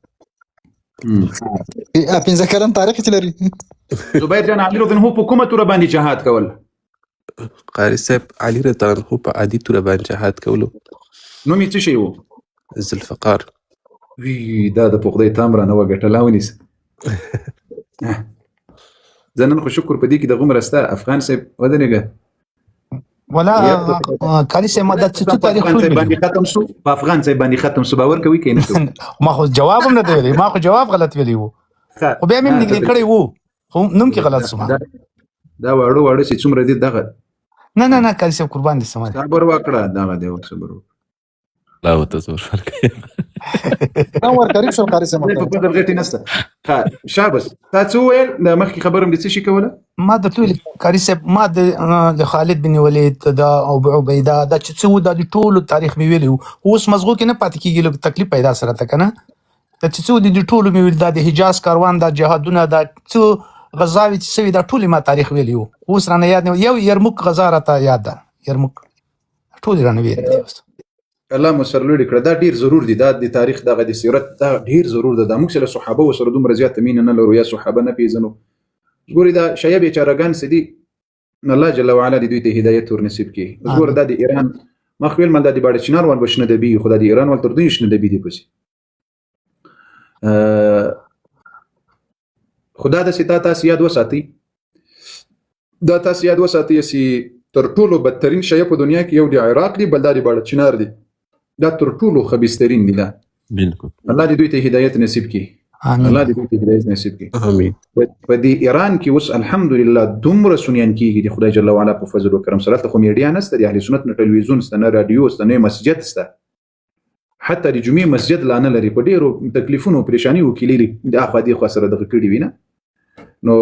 پنځه کلن تاریخ چې لري. زبیر جان علي رضی الله عنه په کومه توره باندې جهاد کول؟ قاری صاحب علي رضی الله عنه په عادي توره باندې جهاد کولو. نوم یې څه شی و؟ ذوالفقار. وی دا د پخدای تامره نه وګټله ونیسه. زه نن خو شکر په دې کې دغه مرسته افغان صاحب ودرېږه ولا قاری صاحب ما د څه تاریخ باندې ختم شو په افغان صاحب باندې ختم شو باور کوي که نه ما خو جواب هم نه دی ویلی ما خو جواب غلط ویلی وو خو بیا مې نږدې کړی وو خو نوم کې غلط شوم دا واړه چې څومره دي دغه نه قاری صاحب قربان دي سمه صبر وکړه دغه دی صبر وکړه لا وته زور فرق دا ورکړی شو قاری صاحب په بدل غټی نسته ها شابس تاسو ویل د مخکې خبرم د څه شي کوله ما د ټول قاری صاحب ما د خالد بن ولید دا او عبیده دا چې څو د ټولو تاریخ مې ویلی اوس مزغو کې نه پاتې کیږي لږ تکلیف پیدا سره ته کنه د چې څو د ټولو مې ویل دا د حجاز کاروان دا جهادونه دا څو غزاوي چې سوي دا ټول ما تاریخ ویلی وو اوس رانه یاد نه یو یرموک غزا راته یاد ده یرموک ټول رانه ویلی دي اوس الله مو سر لوړ کړه دا ډیر ضرور دي دا د تاریخ دغه د سیرت دا ډیر ضرور ده د موږ سره صحابه او سره دومره زیات مين نه لرو یا صحابه نه پیژنو ګوري دا شایب چارګان سدي الله جل وعلا د دوی ته هدایت ور نصیب کړي ګور دا د ایران مخویل مال د باړچینار ول بشنه د بي خدای د ایران ول تر دوی شنه د بي دي پسي خدا د ستا تاسو یاد وساتئ دا تاسو یاد وساتئ چې تر ټولو بدترین شی په دنیا کې یو د عراق دی بل د باړچینار دی دا تر ټولو خبيسترین دی دا بالکل الله دې دوی ته هدایت نصیب کړي الله دې دوی ته هدایت نصیب کړي امين په دې ایران کې اوس الحمدلله دومره سنیان کېږي د خدای جل وعلا په فضل او کرم سره ته خو میډیا نشته د اهل سنت نه ټلویزیون ست نه رادیو ست نه مسجد ست حتی د جمعې مسجد لا نه لري په ډیرو تکلیفونو پریشانی وکړي د اخوا دي خو سره دغه کړي وینه نو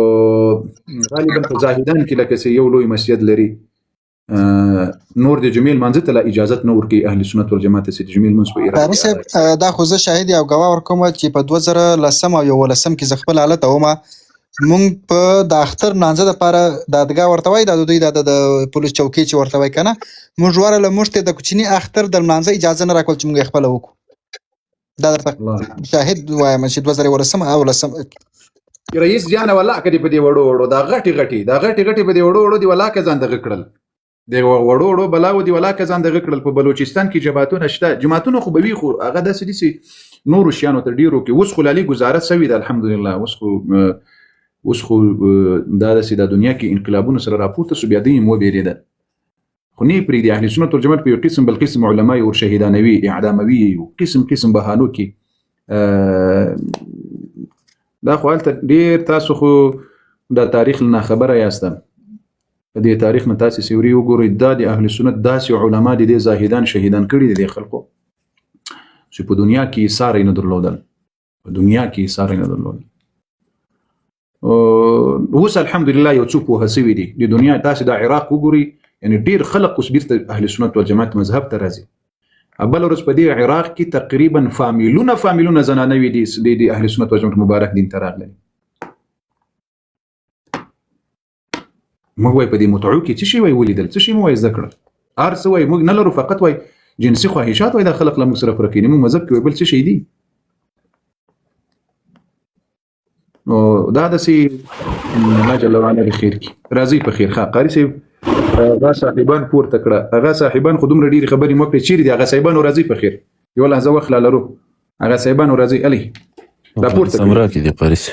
غالبا په زاهدان کې لکه یو لوی مسجد لري نور د جمعې منځ ته اجازه نه ورکړي اهل سنت والجماعت چې د جمعې منځ په ایران دا خو زه شاهد او گواه ورکوم چې په 2010 او 11 کې خپل حالت اومه مونږ په د اختر نانځه د لپاره دادګا ورته وای د دوی د پولیس چوکۍ چې ورته وای کنه موږ ورله مشته د کوچنی اختر د نانځه اجازه نه راکول چې موږ خپل وکړو دا درته شاهد وایم چې 2010 او 11 رئیس جان والله کدی په دې وړو دا غټي په دې وړو دی والله کزان دغه کړل د وړو بلاو دی والله کزان دغه کړل په بلوچستان کې جماعتونه شته جماعتونه خو بوي خو هغه د سدي نور شیانو تر ډیرو کې وس خلالي گزارت سوي د الحمدلله اوس خو دا د سیده دنیا کې انقلابونه سره راپورته سو بیا دې مو بیریده خو نه پرې د اهل سنت والجماعت په یو قسم بل قسم علماء او شهیدانوي اعداموي او قسم بهانو کې دا خو ډیر تاسو خو د تاریخ نه خبره یاستم په دې تاریخ نه تاسو سیوري وګورئ د اهل سنت داسې علما دي د زاهدان شهیدان کړي دي خلکو چې په دنیا کې ساري نه درلودل اوس الحمدلله یو څوک وهسوي دي د دنیا تاسو د عراق وګورئ یعنی ډیر خلک اوس بیرته اهل سنت والجماعت مذهب ته راځي بل ورځ په دې عراق کې تقریبا فامیلونه زنانوي دي د اهل سنت والجماعت مبارک دین ته راغلي موږ وای په دې متعو کې څه شی وای ولیدل څه شی مو وای ذکر ارڅ وای موږ نه لرو فقط وای جنسي خواهشات وای د خلق له مصرف رکینې مو مذهب کې بل څه شی دي نو دا د سي الله جل وعلا بخیر کی راضي په خیر ښه قاری سي هغه صاحبان پورته کړه هغه صاحبان خودم ردی خبري مو په چیرې دي هغه صاحبان راضي په خیر یو لحظه وخت لرو هغه صاحبان راضي علي دا پورته سمرا کې دي قاری سي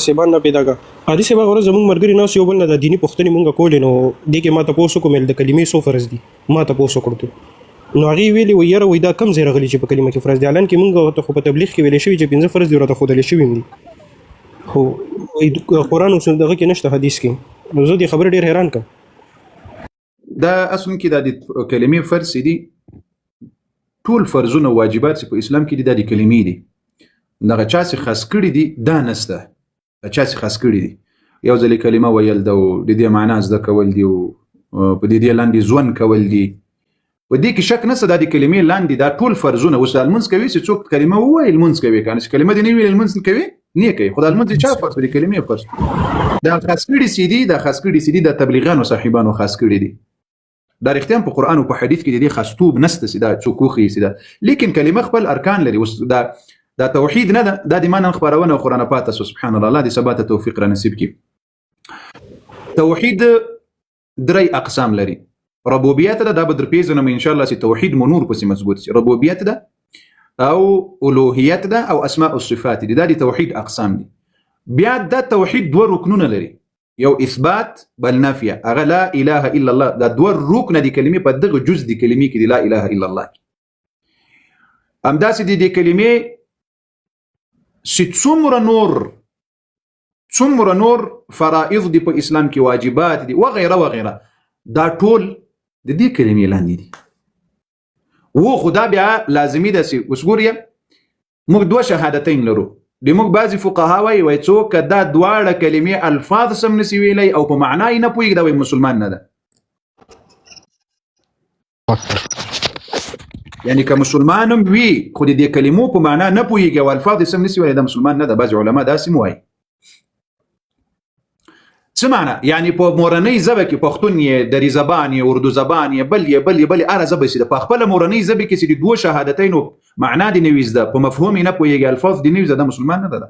صاحبان نه پیدا کا قاری سي هغه زموږ مرګري نه یو بل نه د دینی پښتني مونږه کولې نو د کې ما تاسو کومل د کلمې سو فرض دي ما تاسو کړو نو هغه ویلي ويره وې دا کم زیره غلي چې په کلمه کې فرض دي اعلان کې مونږ ته خو په تبلیغ کې ویل شوی چې 15 فرض دي ورته خو دلې شوی دي خو قرآن او سنت دغه کې نشته حدیث کې نو زه دې خبره ډیر حیران کم دا اصلا کې د کلمې فرض دي ټول فرضونه واجبات په اسلام کې د کلمې دي دغه چا څخه خاص کړي دي دا نسته چا څخه خاص کړي دي یو ځلې کلمه ویل دا د دې معنا زده کول دي او په دې لاندې ځوان کول دي و دې کې شک نشته د کلمې لاندې دا ټول فرضونه وسه المنځ کوي چې څوک کلمه وایي المنځ کوي کنه چې کلمه دې نه ویل المنځ کوي نه کوي خدای المنځ چا فرض دې کلمې فرض دا خاص کړي سي دي د تبلیغانو صاحبانو خاص کړي دي دا رښتیا په قران او په حدیث کې دې خاصتوب نشته سي دا څوک خو سي دا لیکن کلمه خپل ارکان لري دا توحید نه ده د ایمان خبرونه قران پاته سبحان الله دې ثبات توفیق را نصیب کړي توحید درې اقسام لري ربوبیت ده بدر پیژنم ان شاء الله سي توحید منور پس مضبوط سي ربوبیت ده او الوهیت ده او اسماء الصفات دي دا توحید اقسام دي بیا د توحید دوه رکنونه لري یو اثبات بل نفي اغه لا اله الا الله دا دوه رکن دي کلمې په دغه جز دي کلمې کې دي لا اله الا الله امداس دي کلمې څومره نور فرائض دي په اسلام کې واجبات دي وغيرها دا ټول د دې کلمې لاندې دي و خدا بیا لازمي ده سي وسګوریا موږ دوه شهادتين لرو د موږ بعضي فقها وایي څوک دا دواړه کلمې الفاظ سم نسی ویلي او په معنا یې نه پوهیږي دا وایي مسلمان نه ده یعنی که مسلمانم وي خو د دې کلمو په معنا نه پوهیږي او الفاظ سم نسی ویلي دا مسلمان نه ده بعضي علما داسې وایي څه معنا؟ یعنی په مورنۍ ژبه کې پښتون یې، دري زبان یې، اردو زبان یې، بل هره ژبه چې ده په خپله مورنۍ ژبې کې چې د دوو شهادتینو معنا دې نه وي زده، په مفهوم یې نه پوهېږي، الفاظ دې نه وي زده، مسلمان نه ده.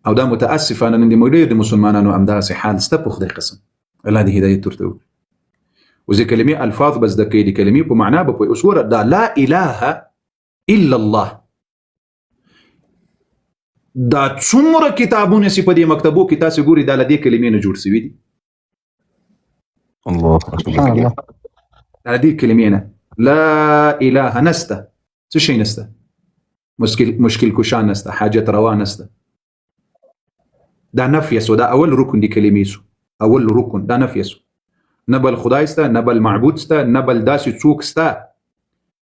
او دا متاسفانه نن د ډېر د مسلمانانو همداسې حال شته په خدای قسم. الله دې هدایت ورته وکړي. اوس د کلمې الفاظ به زده کوي، د کلمې په معنا به پوهېږي. اوس وره دا لا اله الا الله دا څومره کتابونه چې په دې مکتبو کې تاسو ګوري دا له دې کلمې نه جوړ شوي دي. الله اکبر. دا دې کلمې نه لا اله نسته، څه شی نسته؟ مشکل کشا نسته، حاجت روا نسته. دا نفی سو، دا اول رکن دی کلمې سو، اول رکن دا نفی سو. نه بل خدای سته، نه بل معبود سته، نه بل داسې څوک سته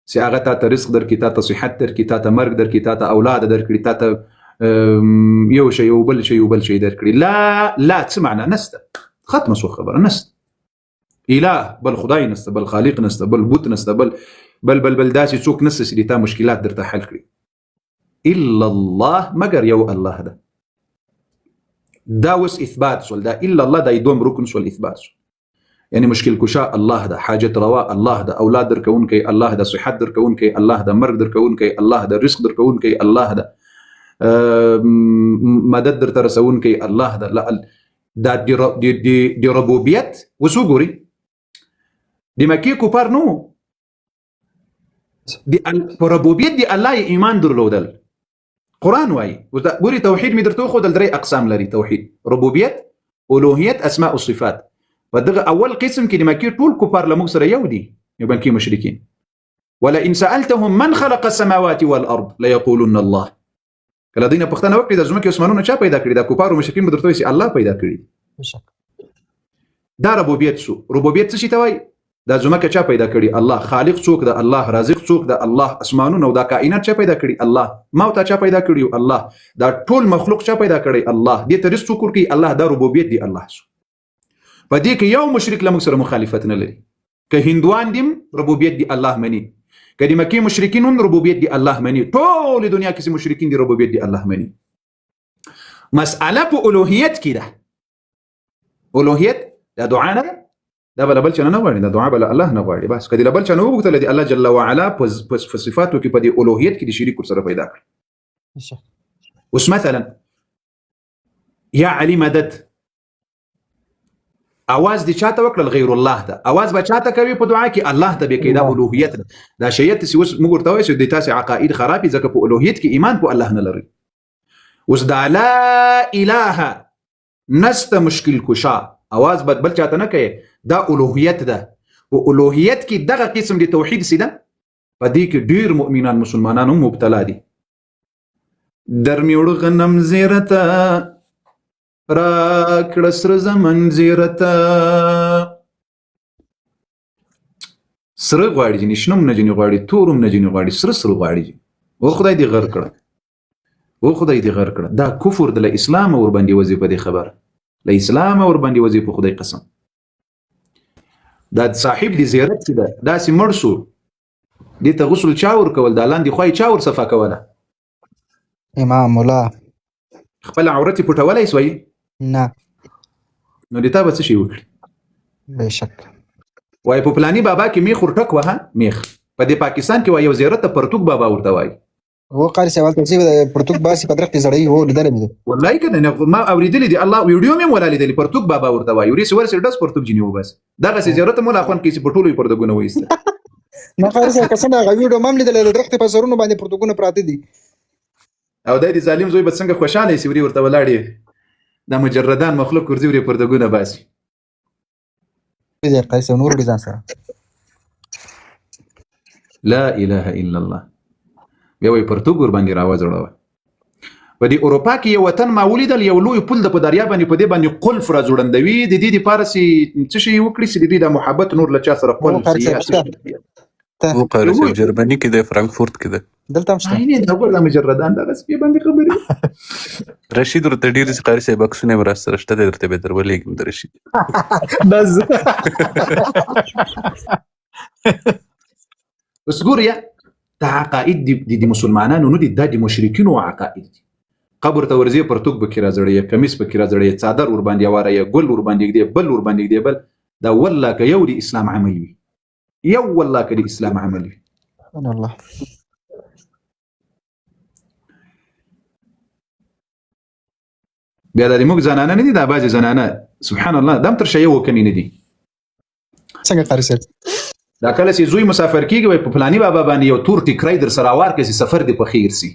چې هغه تا ته رزق درکړي، تا ته صحت درکړي، تا ته مرګ درکړي، تا ته اولاد درکړي، تا ته یو شی یو بل شی درکړي. لا څه معنا؟ نسته، ختمه سو خبره، نسته. اله بل خدای نسته، بل خالق نسته، بل بوت نسته، بل داسې څوک نسته چې تا مشکلات درته حل کړي. الا الله، مگر یو الله ده. دا وس اثبات سول، دا الا الله دا دوم رکن سول اثبات سول. یعنی مشکل کشا الله ده، حاجت روا الله ده، اولاد درکونکی الله ده، صحت درکونکی الله ده، مرګ درکونکی الله ده، رزق درکونکی الله ده، مدد درته رسونکی الله ده. دا دی ربوبیت. وس وګوري د مکې کفار نو په ربوبیت دی الله ایمان درلودل. قرآن وایي ګوري توحید می درته خو دل درې اقسام لري: توحید، ربوبیت، الوهیت، اسماء او صفات. په دغه اول قسم کې د مکې ټول کفار له موږ سره یو دي، یو بلکې مشرکین. ولئن سألتهم من خلق السماوات والارض ليقولن الله. کله دینه پښتنه وکړي د ځمکې اسمانونه چا پیدا کړي؟ دا کفار او مشرکین به درته وایي الله پیدا کړي. دا ربوبیت شو. ربوبیت څه شي ته وایي؟ دا ځمکه چا پیدا کړي؟ الله. خالق څوک ده؟ الله. رازق څوک ده؟ الله. اسمانونه او دا کائنات چا پیدا کړي؟ الله. موت چا پیدا کړي؟ الله. دا ټول مخلوق چا پیدا کړي؟ الله. دې ته رزق څوک ورکوي؟ الله. دا ربوبیت دی الله شو. په دې کې یو مشرک له موږ سره مخالفت نه لري. که هندوان دي ربوبیت دی الله مني، که د مکې مشرکین هم ربوبیت دی الله مني، ټول دنیا کې مشرکین دی ربوبیت دی الله مني. مسأله په الوهیت کې ده. الوهیت دا دعا نه ده، دا بل چا نه غواړي، دا دعا بل الله نه غواړي. بس کدی بل چا نه وغوښتل دی الله جل وعلا په صفاتو کې په دې الوهیت کې د شریک سره پیدا کړ. اوس مثلا یا علی مدد اواز دي چاته وکړل؟ غیر الله ده. اواز به چاته کوي په دعا کې؟ الله ته به کوي. دا الوهیت ده. دا شیت چې اوس موږ ورته وایو چې د تاسو عقاید خرابې ځکه په الوهیت کې ایمان په الله نه لري. اوس دا لا اله نست مشکل کشا اواز بل چاته نه کوي، دا الوهیت ده. او الوهیت کې دغه قسم دی توحید سیده په دې کې ډیر مؤمنان مسلمانان هم مبتلا دي. درمیوړ غنم زیرته را کړه سره زمن زیرته، سره غواړي نشنم نه جنې غواړي، تورم نه جنې غواړي، سره غواړي. او خدای دې غر کړه، او خدای دې غر کړه. دا کفر د اسلام اور باندې وځي په دې خبر، له اسلام اور باندې وځي په خدای قسم. دا صاحب دې زیارت څه ده؟ دا سي مرسو دې ته غسل چاور کول، دا لاندې خوای چاور صفا کوله. امام مولا خپل عورت پټولای سوی نه، نو دې تا به څه شي وکړي؟ بهشک وای په پلاني بابا کې میخ ورټک وها میخ. په دې پاکستان کې وای یو زیارت ته پرتوک بابا ورته وای. هو قاری سوال ته چې پرتوک باسي په درخت زړی هو لیدل مې. والله کنه ما اوریدلې دي الله ویډیو مې ولا لیدلې پرتوک بابا ورته وای. ورې سور سر داس پرتوک جنیو بس دغه زیارت مولا خون کې چې پټولې پر دغونه وایسته. ما قاری سره قسم هغه ویډیو مم لیدل د درخت په سرونو باندې پرتوکونه پراته دي. او دای دې ظالم زوی به څنګه خوشاله شي ورې ورته ولاړې دا مجردان مخلوق ورځي ورې پر دغونه باسي. دې قیس نور دي ځان سره لا اله الا الله. بیا وی پرتوګ ور باندې راوځړو. په دې اروپا کې یو وطن ما ولیدل، یو لوی پل د په دریا باندې په دې باندې قلف را جوړندوي. د دې لپاره چې څه شي وکړي چې د دې د محبت نور لچا سره خپل سیاسي مو قارس جرمني کې د فرانکفورت کې ده دلته مشته نه دا ګور د مجردان دغه سپي باندې خبرې. رشید ورته ډیر قارس بکسونه ورسره شته درته به درولېږم د رشید بس بس ګوریا دا عقاید دي مسلمانانو نو دي د مشرکین او عقاید دي. قبر ته ورځې پرتوګ پکې راځړې کمیس پکې راځړې څادر ور باندې واره ګل ور باندې ږدې بل ور باندې ږدې بل دا والله که یو د اسلام عمل وي یو والله که د اسلام عمل وي سبحان الله بیا د موږ زنانه نه دي دا بعضې زنانه سبحان الله دا هم تر شیو کمې نه دي څنګه قاری صاحب دا کله چې زوی مسافر کېږي وایي په فلاني بابا باندې یو تور ټیکری در سره وار کړي چې سفر دې په خیر سي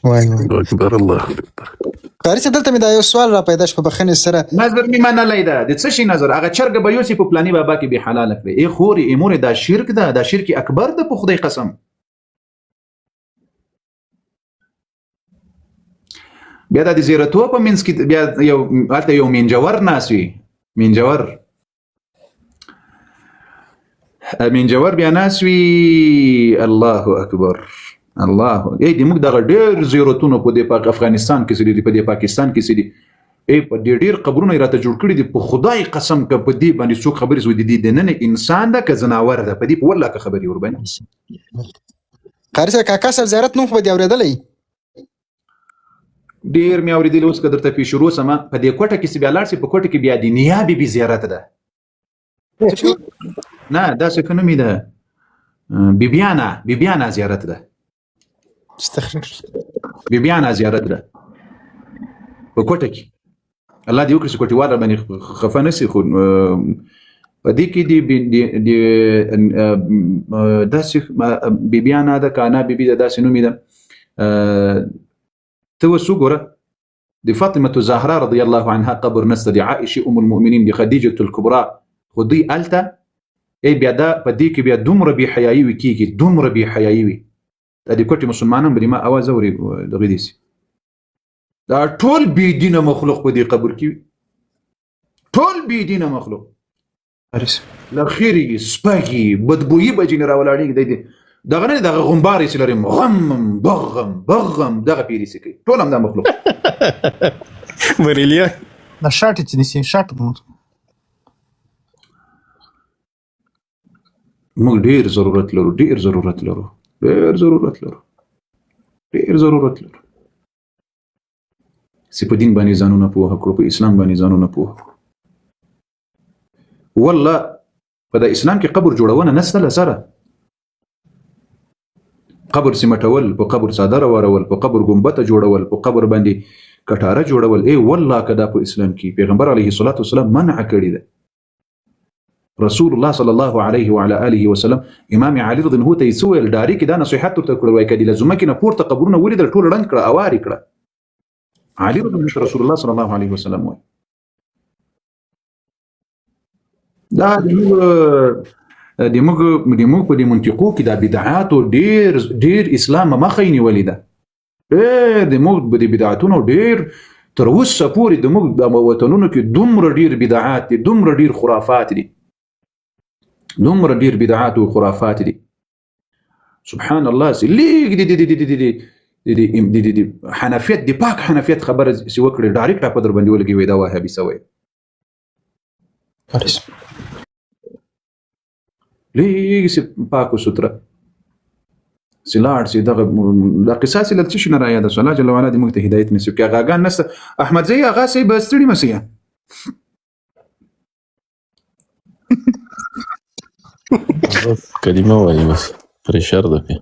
وای اکبر الله اکبر قاری صاحب دلته مې دا یو سوال را پیدا شو په بخښنې سره نظر مې منلی ده د څه شي نظر هغه چرګه به یوسي په فلاني بابا کې بې حلاله کړي ای خورې ای مورې دا شرک ده دا شرک اکبر ده په خدای قسم بیا دا د زیرتو په منځ کې بیا هلته یو منجور ناست وي منجور بیا ناست وي الله اکبر الله ای د موږ دغه ډېر زیارتونه په دې افغانستان کې دي په دې پاکستان کې دي ای په ډېر قبرونه یې راته جوړ کړي دي په خدای قسم که په دې باندې څوک خبرې شوي دي دننه انسان ده که ځناور ده په دې په والله که خبرې ورباندې قاری صاحب کاکا صاحب زیارت نوم خو به دې اورېدلی ډېر مې اورېدلي اوس که درته پیش شروع سمه په دې کوټه کې چې بیا لاړ شي په کوټه کې بیا د نیا بیبي زیارت ده نه داسې که نومې ده بیبیانا زیارت ده بیبیانا زیارت ده په کوټه کې الله دې وکړي چې کوټیوال باندې خفه نه شي خو په دې کې داسې بیبیانا ده که انا بیبي ده داسې نومې ده ته اوس وګوره د فاطمة الزهرا رضی الله عنها قبر نسته د عائشة ام المؤمنین د خدیجة الکبرا خو دوی هلته ای بیا دا په دې کې بیا دومره بې حیایي وي کېږي دومره بې حیایي وي دا د کوټې مسلمانان به د ما اواز اوري دغې دې سي دا ټول بې دینه مخلوق په دې قبر کې وي ټول بې دینه مخلوق له خیرې سپږي بدبویي به ځینې راولاړېږي دغه نه دغه غومبارې چې لري غم بغم دغه پیریسي کوي ټول هم دا مخلوق بریلیه دا شاټ چې نسی شاټ موږ ډېر ضرورت لرو چې په دین باندې ځانونه پوهه کړو په اسلام باندې ځانونه پوهه کړو والله په د اسلام کې قبر جوړونه نسته له سره قبر سیمټول په قبر څادر ورول په قبر ګمبته جوړول په قبر باندې کټاره جوړول ای والله کدا په اسلام کې پیغمبر علیه الصلاۃ والسلام منع کړی ده رسول الله صلی الله علیه وعلى آله وسلم امام علي رضی الله عنه ته سوال داری کې دا نصيحت ته کړو وای کدی لازم کې نه پورته قبرونه ولید ټول رنگ کړه اواری کړه علي رضی الله رسول الله صلی الله علیه وسلم وای دا د موږ په دې منطقو کې دا بدعات ډېر اسلام مخې نیولې ده ډېر د موږ د بدعاتونو ډېر تر اوسه پورې د موږ د وطنونو کې دومره ډېر بدعات دي دومره ډېر خرافات دي دومره ډېر بدعات او خرافات دي سبحان الله لیک دي حنفیت دی پاک حنفیت خبره سی وکړي ډایرکټ په در باندې ولګي وای دا وهابي سوی لیک سی پاک ستره سلاړ سي دغه د قصاص لته شي نه را یاد الله جل وعلا دې موږ ته هدایت نصیب کړي غاګان نست احمد زئی اغا سي بستړي مسیح بس کلمه وایي بس پرېشر ده پې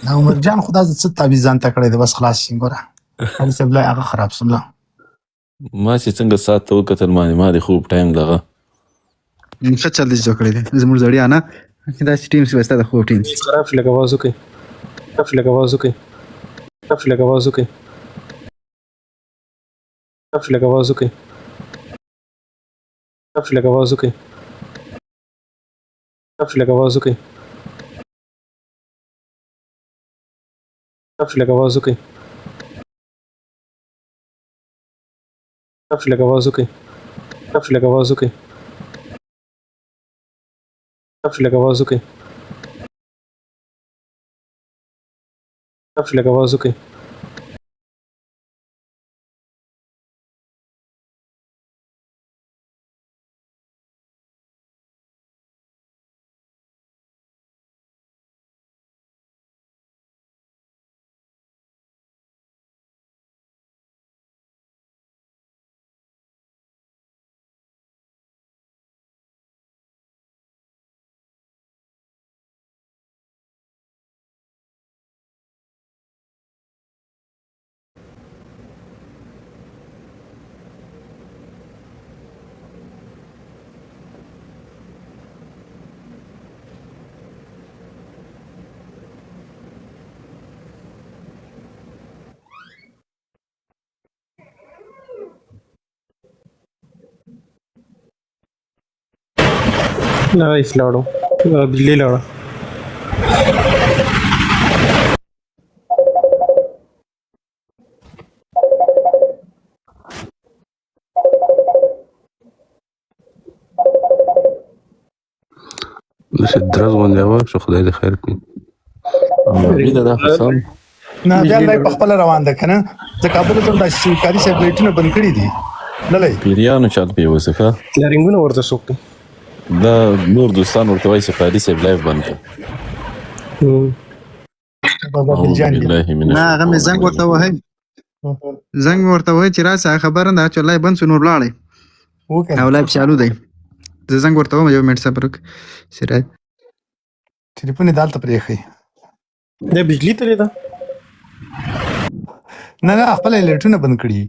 عمر جان خدا ز څه تعویض ځان ته کړی دی بس خلاص شي ګوره علي صاحب لا هغه خراب سم لا ما چې څنګه سات ته وکتل ما د خوب ټایم دغه ښه چل دې جوړ کړی دی زموږ زړیا نه دا ټیم سی وستا د خوب ټیم خراب لګ आवाज وکي خراب لګ आवाज وکي خراب لګ आवाज وکي خراب لګ आवाज وکي خراب لګ आवाज وکي خراب لګ आवाज وکي خراب لګ आवाज وکي خراب لګ आवाज وکي خراب لګ आवाज وکي خراب لګ आवाज وکي خراب لګ आवाज وکي لایف لاړو بجلی لاړه. داسې درز غوندې اواز شو، خدای دې خیر کړي. مینه دا حسام نه بیا لای په خپل روان ده کنه، ځکه کابل ته د کاری صاحب بیٹونه بند کړي دي نه لای پیریانو چات به وسکه لارینګونه ورته سوق دا نور دوستان ورته وایي چې قاری صاحب لایف بند کړ. بابا بلجان دي بالله من نه هغه مې زنګ ورته وهی زنګ مې ورته وهی چې راسه خبره ده چې لای بند شو نور لاړې او لایف چالو دی. زه زنګ ورته وم یو منټ صبر وکړه سراج ټلیفون یې دالته پرېښی دا بجلی تللی ده نه خپل لایټونه بند کړي.